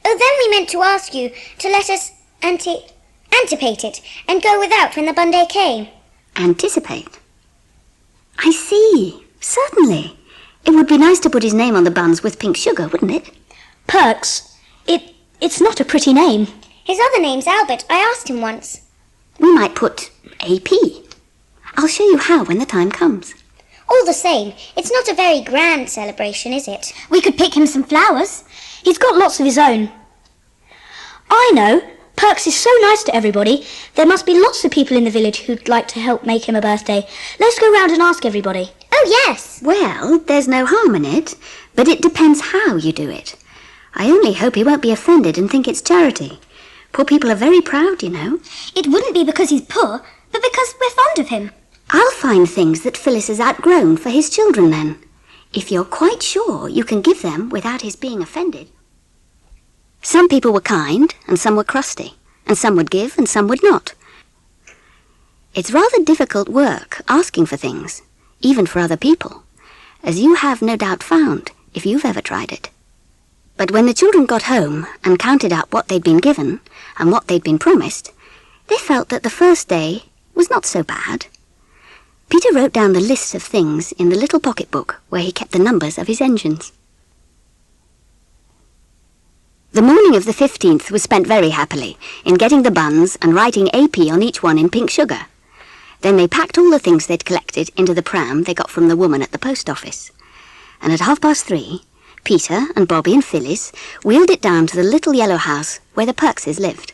Oh, then we meant to ask you to let us anticipate it and go without when the Bun Day came. Anticipate? I see. Certainly. It would be nice to put his name on the buns with pink sugar, wouldn't it? Perks. It's not a pretty name. His other name's Albert. I asked him once. We might put AP. I'll show you how when the time comes. All the same, it's not a very grand celebration, is it? We could pick him some flowers. He's got lots of his own. I know. Perks is so nice to everybody. There must be lots of people in the village who'd like to help make him a birthday. Let's go round and ask everybody. Oh, yes. Well, there's no harm in it, but it depends how you do it. I only hope he won't be offended and think it's charity. Poor people are very proud, you know. It wouldn't be because he's poor, but because we're fond of him. I'll find things that Phyllis has outgrown for his children, then. If you're quite sure you can give them without his being offended. Some people were kind, and some were crusty, and some would give, and some would not. It's rather difficult work, asking for things, even for other people. as you have no doubt found if you've ever tried it. But when the children got home and counted up what they'd been given and what they'd been promised, they felt that the first day was not so bad. Peter wrote down the lists of things in the little pocket-book where he kept the numbers of his engines. The morning of the 15th was spent very happily in getting the buns and writing AP on each one in pink sugar. Then they packed all the things they'd collected into the pram they got from the woman at the post office. And at 3:30, Peter and Bobbie and Phyllis wheeled it down to the little yellow house where the Perkses lived.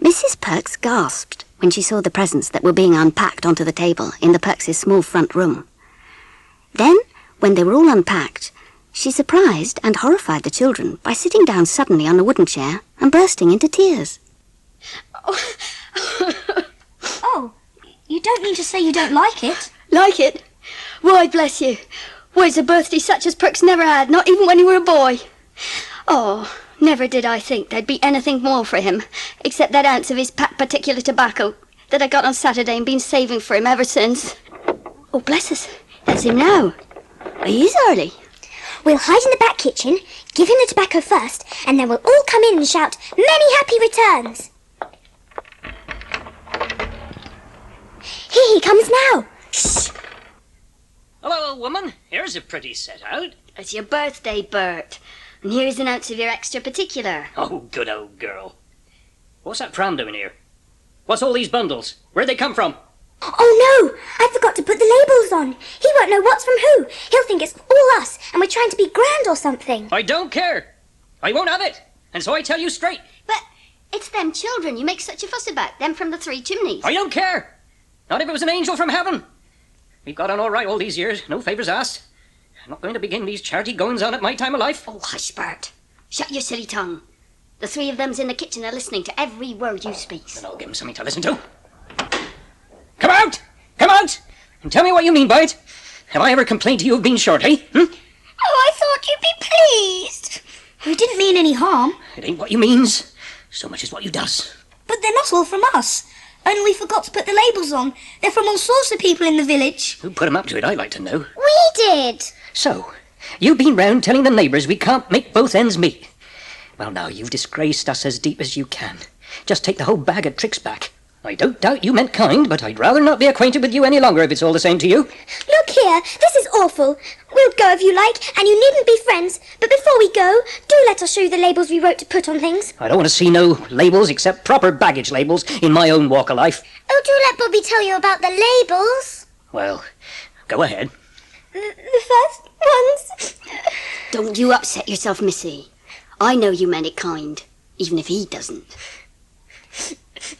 Mrs. Perks gasped when she saw the presents that were being unpacked onto the table in the Perkses' small front room. Then, when they were all unpacked, she surprised and horrified the children by sitting down suddenly on a wooden chair and bursting into tears. Oh, you don't mean to say you don't like it? Like it? Why, bless you. Why, it's a birthday such as Perks never had, not even when he were a boy. Oh, never did I think there'd be anything more for him, except that ounce of his packed particular tobacco that I got on Saturday and been saving for him ever since. Oh, bless us, that's him now. He is early. We'll hide in the back kitchen, give him the tobacco first, and then we'll all come in and shout, "Many happy returns!" Here he comes now. Shh! Hello, old woman. Here's a pretty set out. It's your birthday, Bert. And here's an ounce of your extra particular. Oh, good old girl. What's that pram doing here? What's all these bundles? Where'd they come from? Oh no! I forgot to put the labels on. He won't know what's from who. He'll think it's all us, and we're trying to be grand or something. I don't care. I won't have it. And so I tell you straight. But it's them children you make such a fuss about, them from the Three Chimneys. I don't care. Not if it was an angel from heaven. We've got on all right all these years, no favours asked. I'm not going to begin these charity goings-on at my time of life. Oh, hush, Bert. Shut your silly tongue. The three of them's in the kitchen are listening to every word you speak. Then I'll give them something to listen to. Come out! Come out! And tell me what you mean by it. Have I ever complained to you of being short, eh? Oh, I thought you'd be pleased. We didn't mean any harm. It ain't what you means, so much as what you does. But they're not all from us. Only we forgot to put the labels on. They're from all sorts of people in the village. Who put 'em up to it, I'd like to know. We did. So, you've been round telling the neighbours we can't make both ends meet. Well, now, you've disgraced us as deep as you can. Just take the whole bag of tricks back. I don't doubt you meant kind, but I'd rather not be acquainted with you any longer if it's all the same to you. Look here, this is awful. We'll go if you like, and you needn't be friends. But before we go, do let us show you the labels we wrote to put on things. I don't want to see no labels except proper baggage labels in my own walk of life. Oh, do let Bobbie tell you about the labels. Well, go ahead. The first ones... Don't you upset yourself, Missy. I know you meant it kind, even if he doesn't.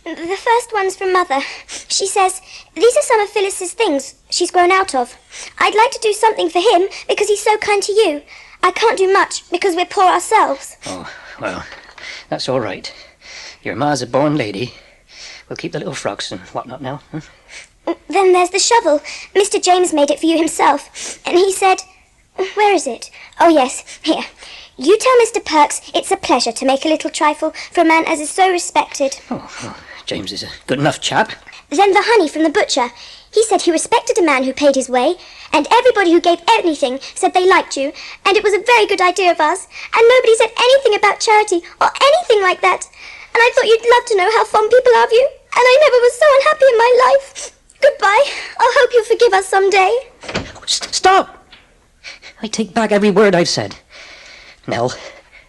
The first one's from Mother. She says, these are some of Phyllis's things she's grown out of. I'd like to do something for him because he's so kind to you. I can't do much because we're poor ourselves. Oh, well, that's all right. Your ma's a born lady. We'll keep the little frocks and whatnot now. Then there's the shovel. Mr. James made it for you himself. And he said... Where is it? Oh, yes, here. You tell Mr. Perks it's a pleasure to make a little trifle for a man as is so respected. Oh, James is a good enough chap. Then the honey from the butcher. He said he respected a man who paid his way, and everybody who gave anything said they liked you, and it was a very good idea of us, and nobody said anything about charity or anything like that. And I thought you'd love to know how fond people are of you, and I never was so unhappy in my life. Goodbye. I'll hope you'll forgive us someday. Stop! I take back every word I've said. Nell,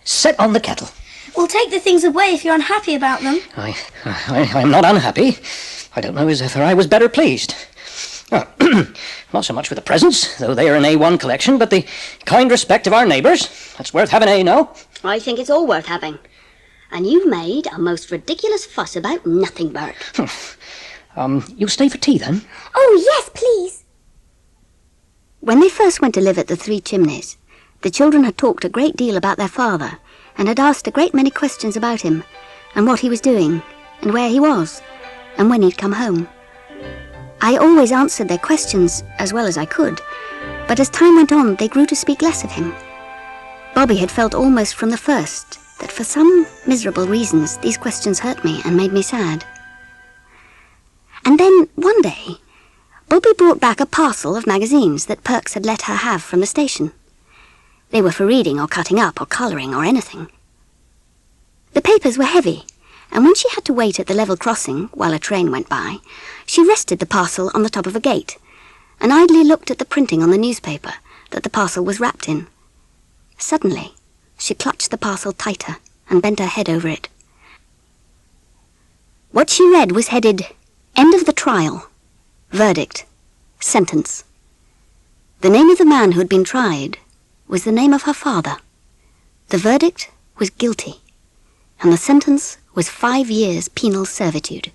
set on the kettle. We'll take the things away if you're unhappy about them. I'm not unhappy. I don't know as if I was better pleased. Not so much with the presents, though they are an A1 collection, but the kind respect of our neighbours. That's worth having, eh, no? I think it's all worth having. And you've made a most ridiculous fuss about nothing, Bert. You'll stay for tea, then? Oh, yes, please. When they first went to live at the Three Chimneys, the children had talked a great deal about their father and had asked a great many questions about him and what he was doing and where he was and when he'd come home. I always answered their questions as well as I could, but as time went on they grew to speak less of him. Bobbie had felt almost from the first that for some miserable reasons these questions hurt me and made me sad. And then one day Bobbie brought back a parcel of magazines that Perks had let her have from the station. They were for reading or cutting up or colouring or anything. The papers were heavy, and when she had to wait at the level crossing while a train went by, she rested the parcel on the top of a gate and idly looked at the printing on the newspaper that the parcel was wrapped in. Suddenly, she clutched the parcel tighter and bent her head over it. What she read was headed, "End of the trial. Verdict. Sentence." The name of the man who had been tried was the name of her father. The verdict was guilty, and the sentence was 5 years penal servitude.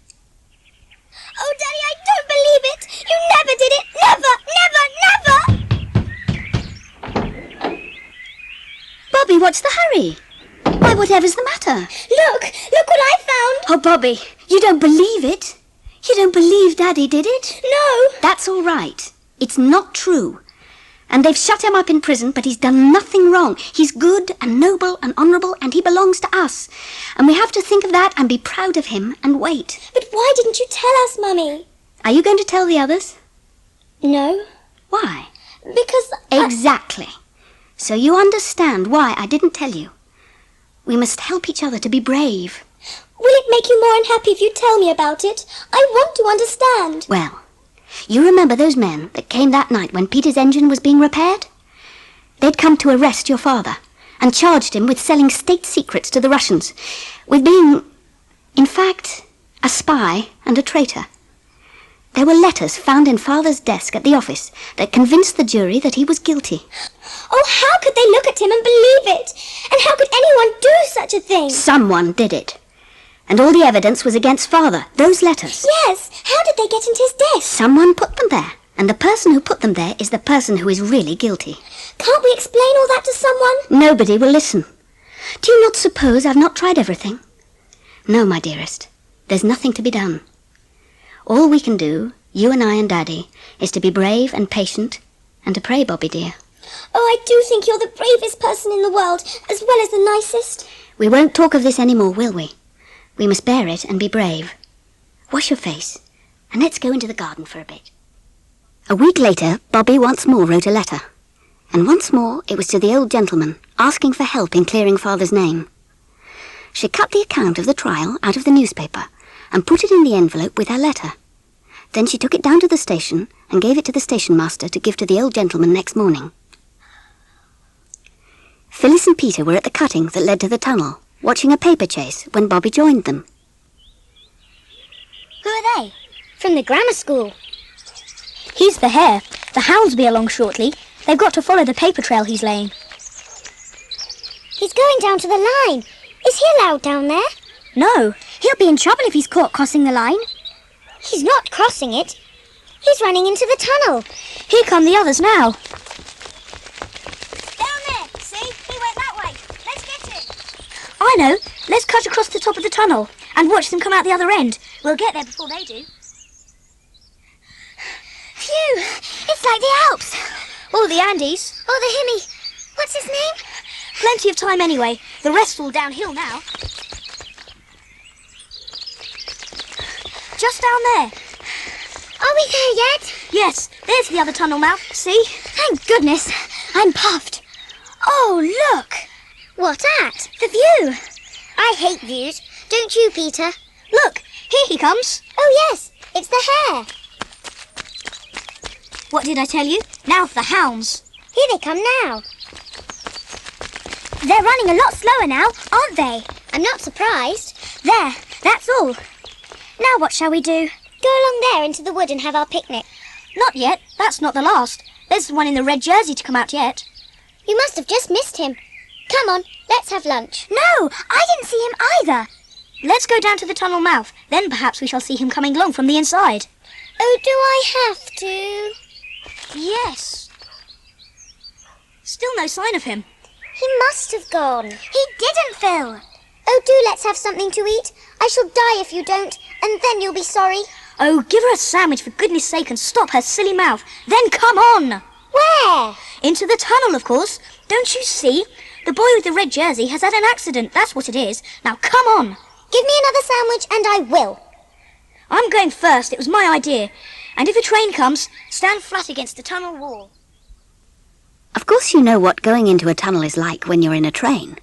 Oh, Daddy, I don't believe it! You never did it! Never, never, never! Bobbie, what's the hurry? Why, whatever's the matter? Look what I found! Oh, Bobbie, you don't believe it? You don't believe Daddy did it? No! That's all right. It's not true. And they've shut him up in prison, but he's done nothing wrong. He's good and noble and honourable, and he belongs to us. And we have to think of that and be proud of him and wait. But why didn't you tell us, Mummy? Are you going to tell the others? No. Why? Because Exactly. So you understand why I didn't tell you. We must help each other to be brave. Will it make you more unhappy if you tell me about it? I want to understand. Well, you remember those men that came that night when Peter's engine was being repaired? They'd come to arrest your father and charged him with selling state secrets to the Russians, with being, in fact, a spy and a traitor. There were letters found in Father's desk at the office that convinced the jury that he was guilty. Oh, how could they look at him and believe it? And how could anyone do such a thing? Someone did it. And all the evidence was against Father, those letters. Yes, how did they get into his desk? Someone put them there, and the person who put them there is the person who is really guilty. Can't we explain all that to someone? Nobody will listen. Do you not suppose I've not tried everything? No, my dearest, there's nothing to be done. All we can do, you and I and Daddy, is to be brave and patient and to pray, Bobbie dear. Oh, I do think you're the bravest person in the world, as well as the nicest. We won't talk of this any more, will we? We must bear it and be brave. Wash your face, and let's go into the garden for a bit. A week later, Bobbie once more wrote a letter. And once more it was to the old gentleman, asking for help in clearing Father's name. She cut the account of the trial out of the newspaper and put it in the envelope with her letter. Then she took it down to the station and gave it to the station master to give to the old gentleman next morning. Phyllis and Peter were at the cutting that led to the tunnel, watching a paper chase when Bobbie joined them. Who are they? From the grammar school. He's the hare. The hounds will be along shortly. They've got to follow the paper trail he's laying. He's going down to the line. Is he allowed down there? No, he'll be in trouble if he's caught crossing the line. He's not crossing it. He's running into the tunnel. Here come the others now. Down there. See? He went that way. Let's get him. I know. Let's cut across the top of the tunnel and watch them come out the other end. We'll get there before they do. Phew! It's like the Alps. Or the Andes. Or the Himi. What's his name? Plenty of time anyway. The rest's all downhill now. Just down there. Are we there yet? Yes, there's the other tunnel mouth. See? Thank goodness. I'm puffed. Oh, look. What at? The view. I hate views. Don't you, Peter? Look, here he comes. Oh, yes. It's the hare. What did I tell you? Now for the hounds. Here they come now. They're running a lot slower now, aren't they? I'm not surprised. There, that's all. Now what shall we do? Go along there into the wood and have our picnic. Not yet. That's not the last. There's the one in the red jersey to come out yet. You must have just missed him. Come on, let's have lunch. No, I didn't see him either. Let's go down to the tunnel mouth. Then perhaps we shall see him coming along from the inside. Oh, do I have to? Yes. Still no sign of him. He must have gone. He didn't, Phil. Oh, do let's have something to eat. I shall die if you don't, and then you'll be sorry. Oh, give her a sandwich for goodness sake and stop her silly mouth. Then come on. Where? Into the tunnel, of course. Don't you see? The boy with the red jersey has had an accident. That's what it is. Now come on. Give me another sandwich and I will. I'm going first. It was my idea. And if a train comes, stand flat against the tunnel wall. Of course you know what going into a tunnel is like when you're in a train.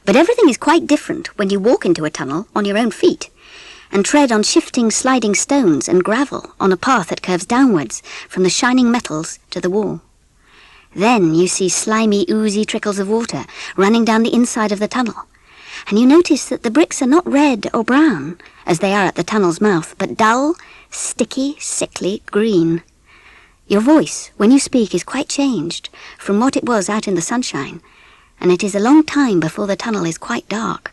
But everything is quite different when you walk into a tunnel on your own feet and tread on shifting, sliding stones and gravel on a path that curves downwards from the shining metals to the wall. Then you see slimy, oozy trickles of water running down the inside of the tunnel, and you notice that the bricks are not red or brown, as they are at the tunnel's mouth, but dull, sticky, sickly green. Your voice, when you speak, is quite changed from what it was out in the sunshine, and it is a long time before the tunnel is quite dark.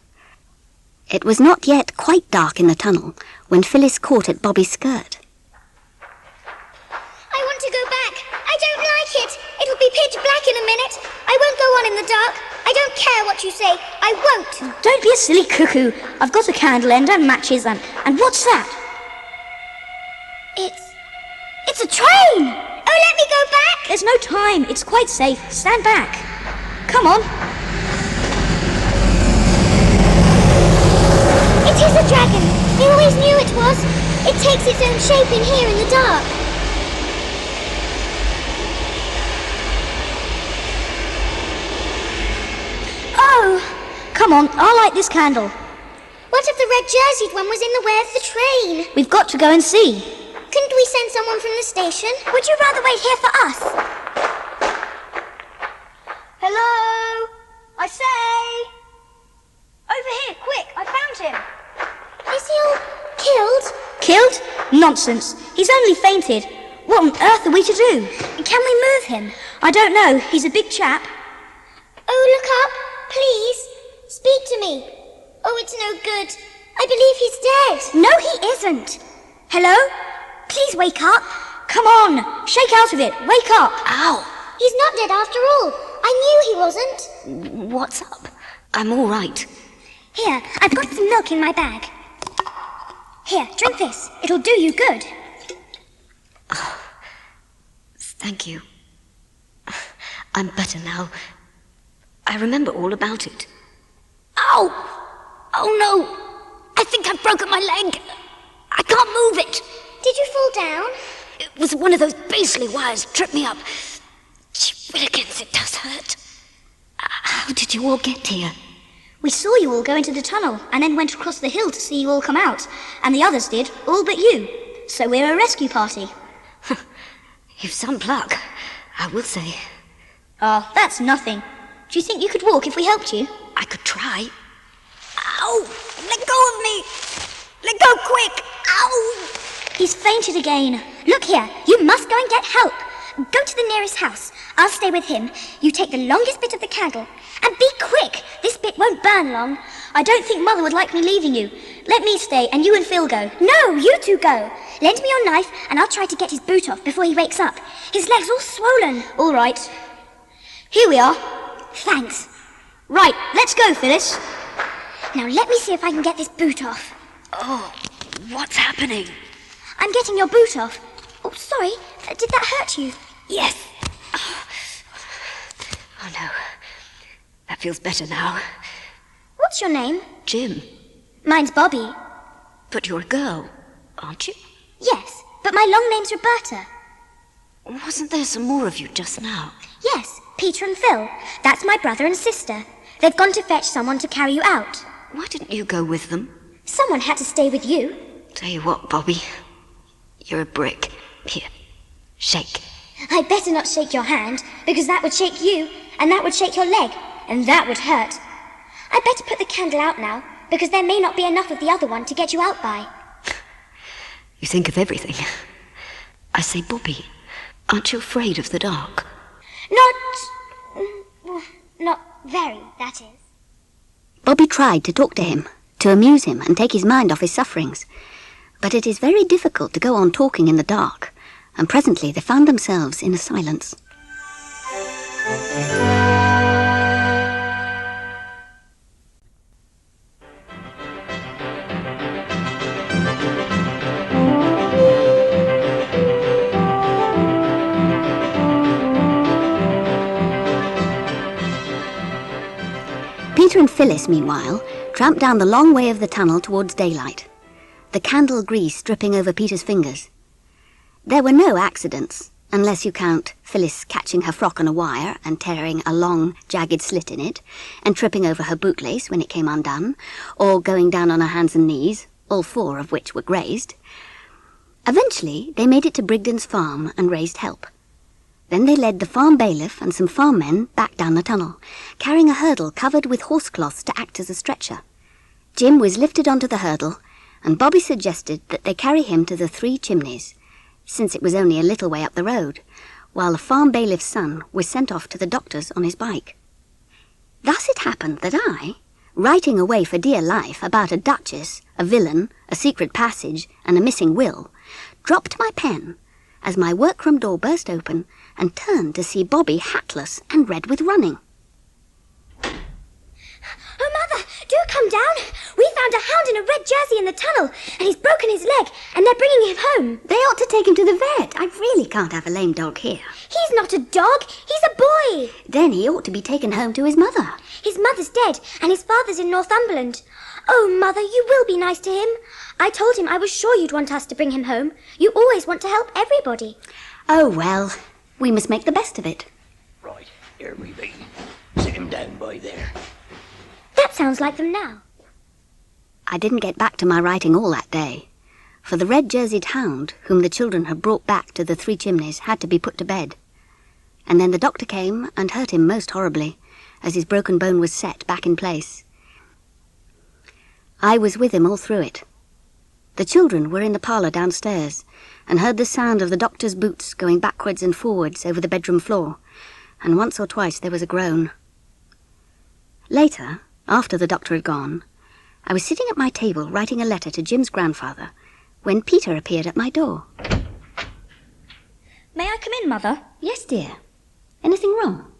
It was not yet quite dark in the tunnel when Phyllis caught at Bobbie's skirt. I want to go back. I don't like it. It'll be pitch black in a minute. I won't go on in the dark. I don't care what you say. I won't. Don't be a silly cuckoo. I've got a candle end and matches and what's that? It's a train. Oh, let me go back. There's no time. It's quite safe. Stand back. Come on. It is a dragon. I always knew it was. It takes its own shape in here in the dark. Oh, come on. I'll light this candle. What if the red-jerseyed one was in the way of the train? We've got to go and see. Couldn't we send someone from the station? Would you rather wait here for us? Hello? I say! Over here, quick! I found him! Is he all killed? Killed? Nonsense. He's only fainted. What on earth are we to do? Can we move him? I don't know. He's a big chap. Oh, look up. Please. Speak to me. Oh, it's no good. I believe he's dead. No, he isn't. Hello? Please wake up. Come on. Shake out of it. Wake up. Ow! He's not dead after all. I knew he wasn't. What's up? I'm all right. Here, I've got some milk in my bag. Here, drink this. It'll do you good. Oh, thank you. I'm better now. I remember all about it. Ow! Oh no! I think I've broken my leg. I can't move it. Did you fall down? It was one of those beastly wires tripped me up. Willikins, it does hurt. How did you all get here? We saw you all go into the tunnel and then went across the hill to see you all come out. And the others did, all but you. So we're a rescue party. You've some pluck, I will say. Oh, that's nothing. Do you think you could walk if we helped you? I could try. Ow! Let go of me! Let go quick! Ow! He's fainted again. Look here, you must go and get help. Go to the nearest house. I'll stay with him. You take the longest bit of the candle. And be quick. This bit won't burn long. I don't think Mother would like me leaving you. Let me stay and you and Phil go. No, you two go. Lend me your knife and I'll try to get his boot off before he wakes up. His leg's all swollen. All right. Here we are. Thanks. Right, let's go, Phyllis. Now let me see if I can get this boot off. Oh, what's happening? I'm getting your boot off. Oh, sorry. Did that hurt you? Yes. Oh no. That feels better now. What's your name? Jim. Mine's Bobbie. But you're a girl, aren't you? Yes, but my long name's Roberta. Wasn't there some more of you just now? Yes, Peter and Phil. That's my brother and sister. They've gone to fetch someone to carry you out. Why didn't you go with them? Someone had to stay with you. Tell you what, Bobbie. You're a brick. Here, shake. I'd better not shake your hand, because that would shake you, and that would shake your leg, and that would hurt. I'd better put the candle out now, because there may not be enough of the other one to get you out by. You think of everything. I say, Bobbie, aren't you afraid of the dark? Not very, that is. Bobbie tried to talk to him, to amuse him and take his mind off his sufferings. But it is very difficult to go on talking in the dark, and presently they found themselves in a silence. Peter and Phyllis, meanwhile, tramped down the long way of the tunnel towards daylight, the candle grease dripping over Peter's fingers. There were no accidents, unless you count Phyllis catching her frock on a wire and tearing a long, jagged slit in it, and tripping over her bootlace when it came undone, or going down on her hands and knees, all 4 of which were grazed. Eventually, they made it to Brigden's farm and raised help. Then they led the farm bailiff and some farm men back down the tunnel, carrying a hurdle covered with horsecloths to act as a stretcher. Jim was lifted onto the hurdle, and Bobbie suggested that they carry him to the 3 Chimneys, since it was only a little way up the road, while the farm bailiff's son was sent off to the doctor's on his bike. Thus it happened that I, writing away for dear life about a duchess, a villain, a secret passage, and a missing will, dropped my pen as my workroom door burst open and turned to see Bobbie hatless and red with running. Oh, Mother, do come down. We found a hound in a red jersey in the tunnel, and he's broken his leg, and they're bringing him home. They ought to take him to the vet. I really can't have a lame dog here. He's not a dog. He's a boy. Then he ought to be taken home to his mother. His mother's dead, and his father's in Northumberland. Oh, Mother, you will be nice to him. I told him I was sure you'd want us to bring him home. You always want to help everybody. Oh, well, we must make the best of it. Right, here we be. Sit him down by there. That sounds like them now. I didn't get back to my writing all that day, for the red-jerseyed hound, whom the children had brought back to the 3 Chimneys, had to be put to bed. And then the doctor came and hurt him most horribly, as his broken bone was set back in place. I was with him all through it. The children were in the parlour downstairs, and heard the sound of the doctor's boots going backwards and forwards over the bedroom floor, and once or twice there was a groan. Later, after the doctor had gone, I was sitting at my table writing a letter to Jim's grandfather when Peter appeared at my door. May I come in, Mother? Yes, dear. Anything wrong?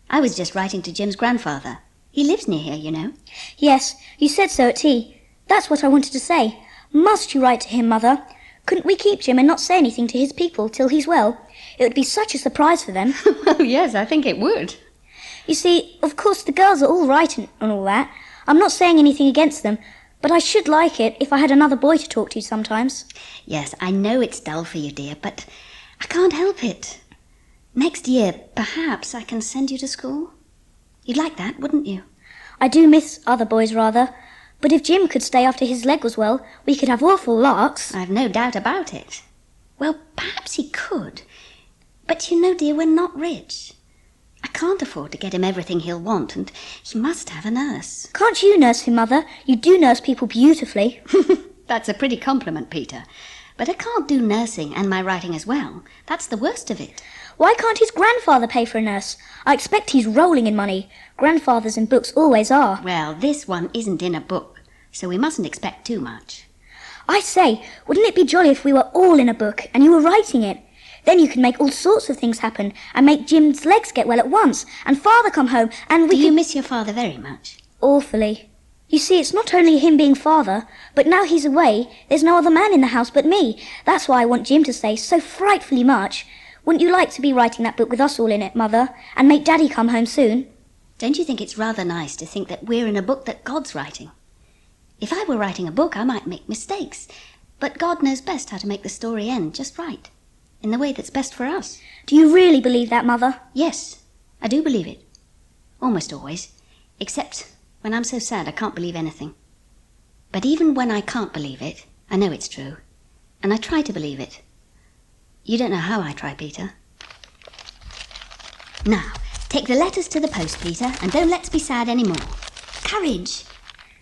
I was just writing to Jim's grandfather. He lives near here, you know. Yes, you said so at tea. That's what I wanted to say. Must you write to him, Mother? Couldn't we keep Jim and not say anything to his people till he's well? It would be such a surprise for them. Oh, yes, I think it would. You see, of course the girls are all right and all that. I'm not saying anything against them, but I should like it if I had another boy to talk to sometimes. Yes, I know it's dull for you, dear, but I can't help it. Next year, perhaps I can send you to school. You'd like that, wouldn't you? I do miss other boys rather, but if Jim could stay after his leg was well, we could have awful larks. I've no doubt about it. Well, perhaps he could. But you know, dear, we're not rich. I can't afford to get him everything he'll want, and he must have a nurse. Can't you nurse him, Mother? You do nurse people beautifully. That's a pretty compliment, Peter. But I can't do nursing and my writing as well. That's the worst of it. Why can't his grandfather pay for a nurse? I expect he's rolling in money. Grandfathers in books always are. Well, this one isn't in a book, so we mustn't expect too much. I say, wouldn't it be jolly if we were all in a book and you were writing it? Then you could make all sorts of things happen and make Jim's legs get well at once and Father come home and we Do you miss your father very much? Awfully. You see, it's not only him being father, but now he's away, there's no other man in the house but me. That's why I want Jim to stay so frightfully much. Wouldn't you like to be writing that book with us all in it, Mother, and make Daddy come home soon? Don't you think it's rather nice to think that we're in a book that God's writing? If I were writing a book, I might make mistakes, but God knows best how to make the story end just right, in the way that's best for us. Do you really believe that, Mother? Yes, I do believe it. Almost always, except when I'm so sad I can't believe anything. But even when I can't believe it, I know it's true, and I try to believe it. You don't know how I try, Peter. Now, take the letters to the post, Peter, and don't let's be sad any more. Courage!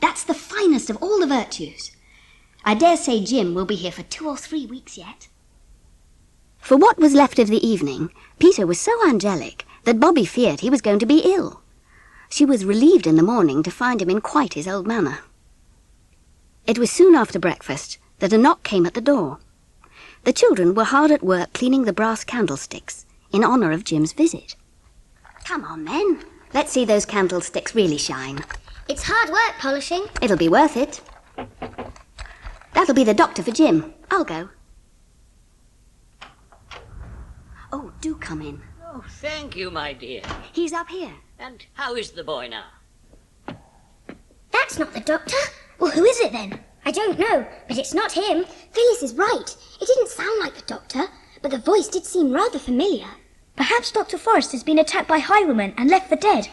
That's the finest of all the virtues. I dare say Jim will be here for 2 or 3 weeks yet. For what was left of the evening, Peter was so angelic that Bobbie feared he was going to be ill. She was relieved in the morning to find him in quite his old manner. It was soon after breakfast that a knock came at the door. The children were hard at work cleaning the brass candlesticks in honour of Jim's visit. Come on, then. Let's see those candlesticks really shine. It's hard work polishing. It'll be worth it. That'll be the doctor for Jim. I'll go. Oh, do come in. Oh, thank you, my dear. He's up here. And how is the boy now? That's not the doctor. Well, who is it then? I don't know, but it's not him. Phyllis is right. It didn't sound like the doctor, but the voice did seem rather familiar. Perhaps Dr. Forrest has been attacked by highwaymen and left for dead.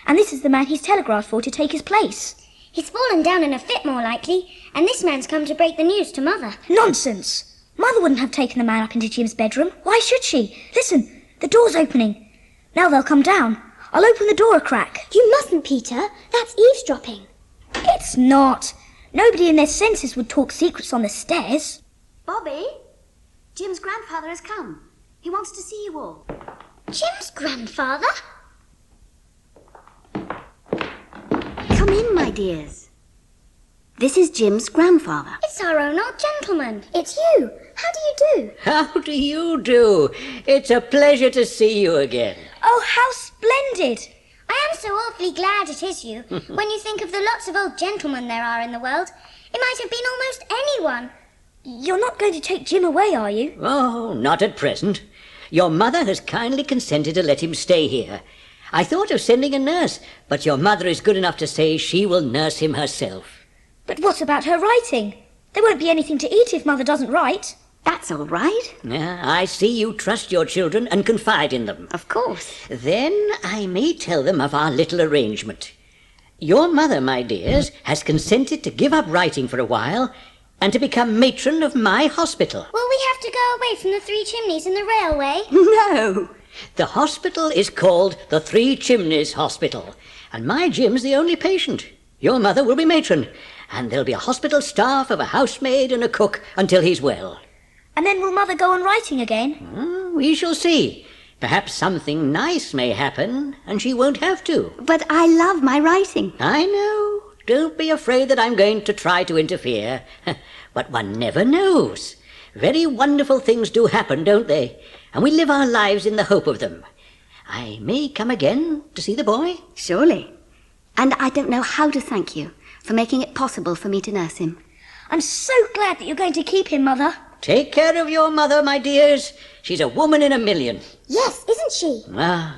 And this is the man he's telegraphed for to take his place. He's fallen down in a fit, more likely, and this man's come to break the news to Mother. Nonsense! Mother wouldn't have taken the man up into Jim's bedroom. Why should she? Listen, the door's opening. Now they'll come down. I'll open the door a crack. You mustn't, Peter. That's eavesdropping. It's not. Nobody in their senses would talk secrets on the stairs. Bobbie, Jim's grandfather has come. He wants to see you all. Jim's grandfather? Come in, my dears. This is Jim's grandfather. It's our own old gentleman. It's you. How do you do? How do you do? It's a pleasure to see you again. Oh, how splendid! I am so awfully glad it is you. When you think of the lots of old gentlemen there are in the world, it might have been almost anyone. You're not going to take Jim away, are you? Oh, not at present. Your mother has kindly consented to let him stay here. I thought of sending a nurse, but your mother is good enough to say she will nurse him herself. But what about her writing? There won't be anything to eat if Mother doesn't write. That's all right. I see you trust your children and confide in them. Of course. Then I may tell them of our little arrangement. Your mother, my dears, has consented to give up writing for a while and to become matron of my hospital. Will we have to go away from the Three Chimneys and the railway? No. The hospital is called the Three Chimneys Hospital, and my Jim's the only patient. Your mother will be matron, and there'll be a hospital staff of a housemaid and a cook until he's well. And then will Mother go on writing again? We shall see. Perhaps something nice may happen, and she won't have to. But I love my writing. I know. Don't be afraid that I'm going to try to interfere. But one never knows. Very wonderful things do happen, don't they? And we live our lives in the hope of them. I may come again to see the boy? Surely. And I don't know how to thank you for making it possible for me to nurse him. I'm so glad that you're going to keep him, Mother. Take care of your mother, my dears. She's a woman in a million. Yes, isn't she?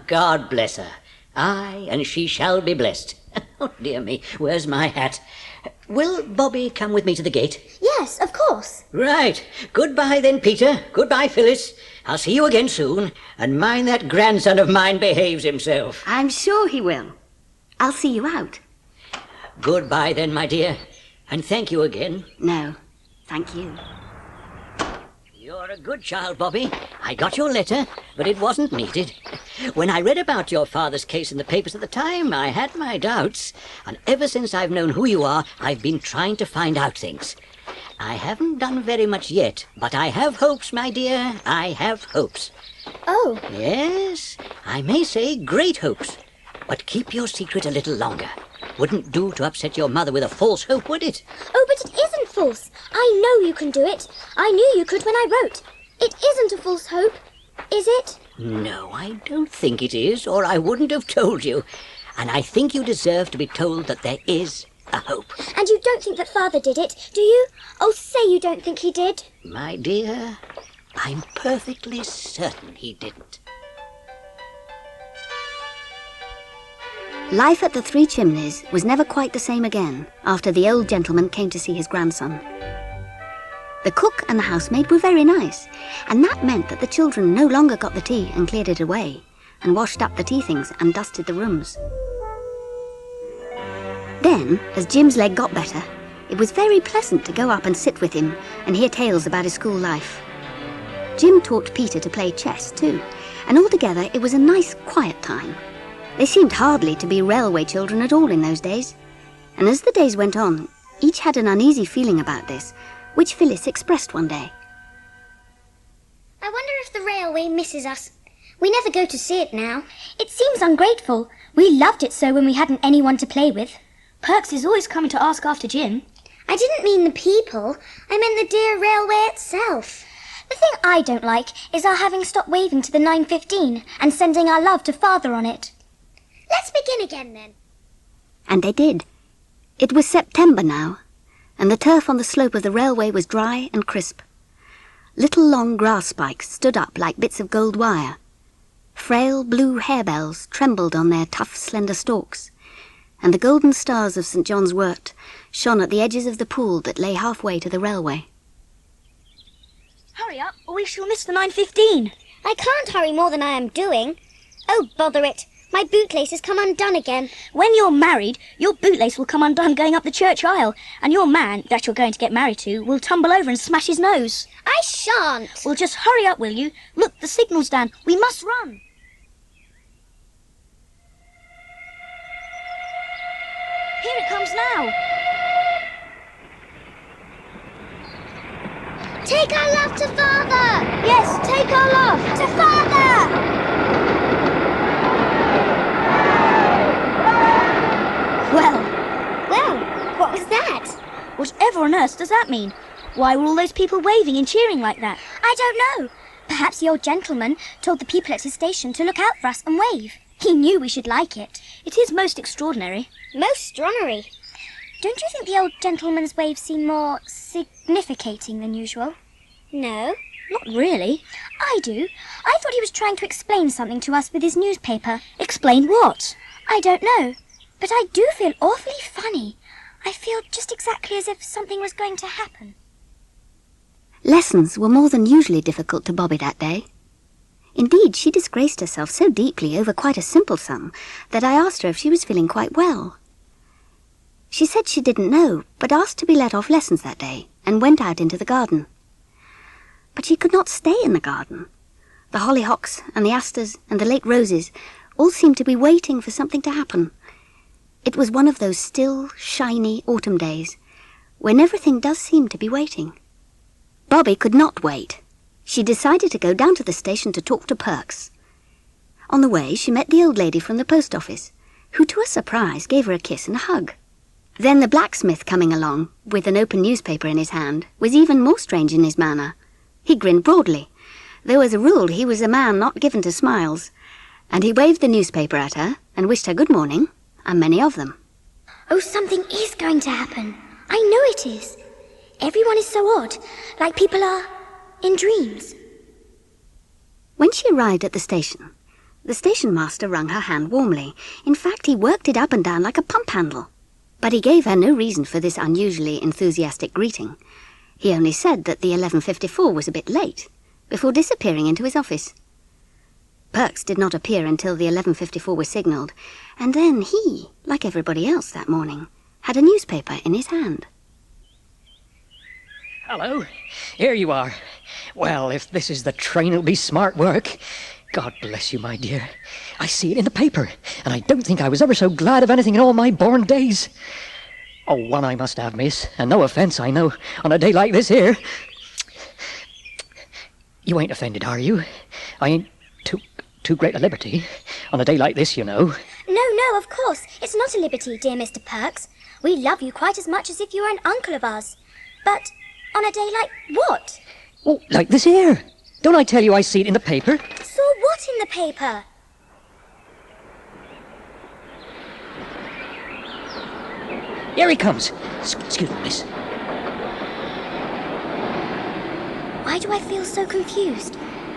God bless her. Aye, and she shall be blessed. Oh, dear me, where's my hat? Will Bobbie come with me to the gate? Yes, of course. Right. Goodbye then, Peter. Goodbye, Phyllis. I'll see you again soon. And mind that grandson of mine behaves himself. I'm sure he will. I'll see you out. Goodbye then, my dear. And thank you again. No, thank you. You're a good child, Bobbie. I got your letter, but it wasn't needed. When I read about your father's case in the papers at the time, I had my doubts. And ever since I've known who you are, I've been trying to find out things. I haven't done very much yet, but I have hopes, my dear. I have hopes. Oh. Yes, I may say great hopes. But keep your secret a little longer. Wouldn't do to upset your mother with a false hope, would it? Oh, but it isn't false. I know you can do it. I knew you could when I wrote. It isn't a false hope, is it? No, I don't think it is, or I wouldn't have told you. And I think you deserve to be told that there is a hope. And you don't think that Father did it, do you? Oh, say you don't think he did. My dear, I'm perfectly certain he didn't. Life at the Three Chimneys was never quite the same again after the old gentleman came to see his grandson. The cook and the housemaid were very nice, and that meant that the children no longer got the tea and cleared it away, and washed up the tea things and dusted the rooms. Then, as Jim's leg got better, it was very pleasant to go up and sit with him and hear tales about his school life. Jim taught Peter to play chess too, and altogether it was a nice, quiet time. They seemed hardly to be railway children at all in those days. And as the days went on, each had an uneasy feeling about this, which Phyllis expressed one day. I wonder if the railway misses us. We never go to see it now. It seems ungrateful. We loved it so when we hadn't anyone to play with. Perks is always coming to ask after Jim. I didn't mean the people. I meant the dear railway itself. The thing I don't like is our having stopped waving to the 9:15 and sending our love to Father on it. Let's begin again, then. And they did. It was September now, and the turf on the slope of the railway was dry and crisp. Little long grass spikes stood up like bits of gold wire. Frail blue harebells trembled on their tough, slender stalks, and the golden stars of St. John's Wort shone at the edges of the pool that lay halfway to the railway. Hurry up, or we shall miss the 9:15. I can't hurry more than I am doing. Oh, bother it. My bootlace has come undone again. When you're married, your bootlace will come undone going up the church aisle, and your man, that you're going to get married to, will tumble over and smash his nose. I shan't. Well, just hurry up, will you? Look, the signal's down. We must run. Here it comes now. Take our love to Father! Yes, take our love. To Father! Well, what was that? Whatever on earth does that mean? Why were all those people waving and cheering like that? I don't know. Perhaps the old gentleman told the people at his station to look out for us and wave. He knew we should like it. It is most extraordinary. Most stronnery. Don't you think the old gentleman's waves seem more significating than usual? No. Not really. I do. I thought he was trying to explain something to us with his newspaper. Explain what? I don't know. But I do feel awfully funny. I feel just exactly as if something was going to happen. Lessons were more than usually difficult to Bobbie that day. Indeed, she disgraced herself so deeply over quite a simple sum that I asked her if she was feeling quite well. She said she didn't know, but asked to be let off lessons that day and went out into the garden. But she could not stay in the garden. The hollyhocks and the asters and the late roses all seemed to be waiting for something to happen. It was one of those still, shiny autumn days when everything does seem to be waiting. Bobbie could not wait. She decided to go down to the station to talk to Perks. On the way, she met the old lady from the post office, who, to her surprise, gave her a kiss and a hug. Then the blacksmith coming along, with an open newspaper in his hand, was even more strange in his manner. He grinned broadly, though as a rule he was a man not given to smiles, and he waved the newspaper at her and wished her good morning, and many of them. Oh, something is going to happen. I know it is. Everyone is so odd, like people are in dreams. When she arrived at the station master wrung her hand warmly. In fact, he worked it up and down like a pump handle. But he gave her no reason for this unusually enthusiastic greeting. He only said that the 11:54 was a bit late, before disappearing into his office. Perks did not appear until the 11:54 was signalled, and then he, like everybody else that morning, had a newspaper in his hand. Hello, here you are. Well, if this is the train, it'll be smart work. God bless you, my dear. I see it in the paper, and I don't think I was ever so glad of anything in all my born days. Oh, one I must have, miss, and no offence, I know, on a day like this here. You ain't offended, are you? I ain't too great a liberty. On a day like this, you know. No, of course. It's not a liberty, dear Mr. Perks. We love you quite as much as if you were an uncle of ours. But on a day like what? Oh, like this here. Don't I tell you I see it in the paper? Saw what in the paper? Here he comes. Excuse me, miss. Why do I feel so confused?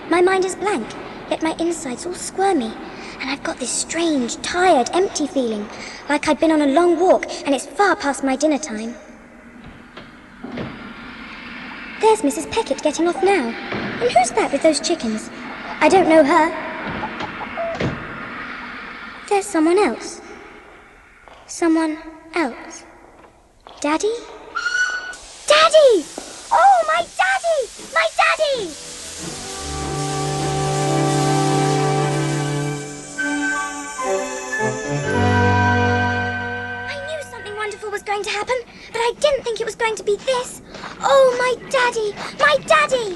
My mind is blank, yet my insides all squirmy. And I've got this strange, tired, empty feeling, like I'd been on a long walk and it's far past my dinner time. There's Mrs. Peckett getting off now. And who's that with those chickens? I don't know her. There's someone else. Someone else. Daddy? Daddy! Oh, my daddy! My daddy! I knew something wonderful was going to happen, but I didn't think it was going to be this. Oh, my daddy! My daddy!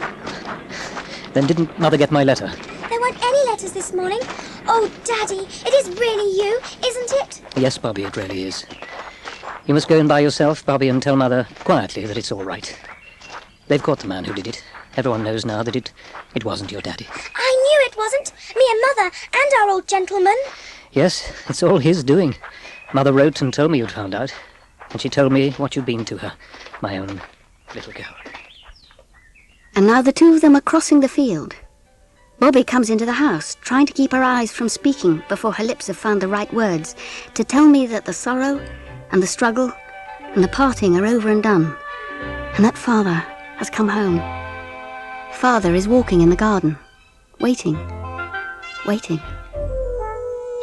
Then didn't Mother get my letter? There weren't any letters this morning. Oh, Daddy, it is really you, isn't it? Yes, Bobbie, it really is. You must go in by yourself, Bobbie, and tell Mother quietly that it's all right. They've caught the man who did it. Everyone knows now that it wasn't your daddy. I knew it wasn't. Me and Mother and our old gentleman. Yes, it's all his doing. Mother wrote and told me you'd found out. And she told me what you'd been to her, my own little girl. And now the two of them are crossing the field. Bobbie comes into the house, trying to keep her eyes from speaking before her lips have found the right words to tell me that the sorrow and the struggle and the parting are over and done, and that Father has come home. Father is walking in the garden, waiting.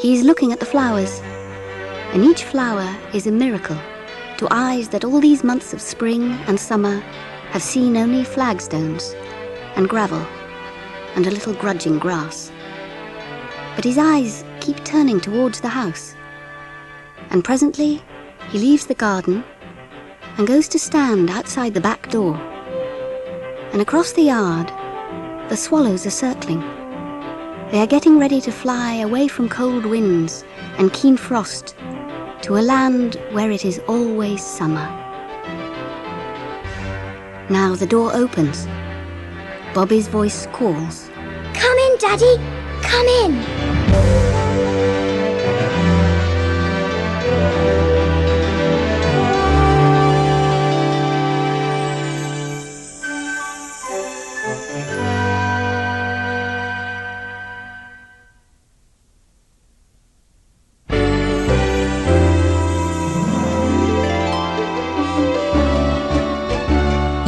He is looking at the flowers, and each flower is a miracle to eyes that all these months of spring and summer have seen only flagstones and gravel and a little grudging grass. But his eyes keep turning towards the house, and presently he leaves the garden and goes to stand outside the back door. And across the yard, the swallows are circling. They are getting ready to fly away from cold winds and keen frost to a land where it is always summer. Now the door opens. Bobbie's voice calls. Come in, Daddy! Come in!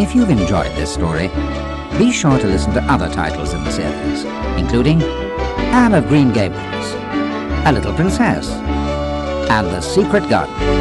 If you've enjoyed this story, be sure to listen to other titles in the series, including Anne of Green Gables, A Little Princess, and The Secret Garden.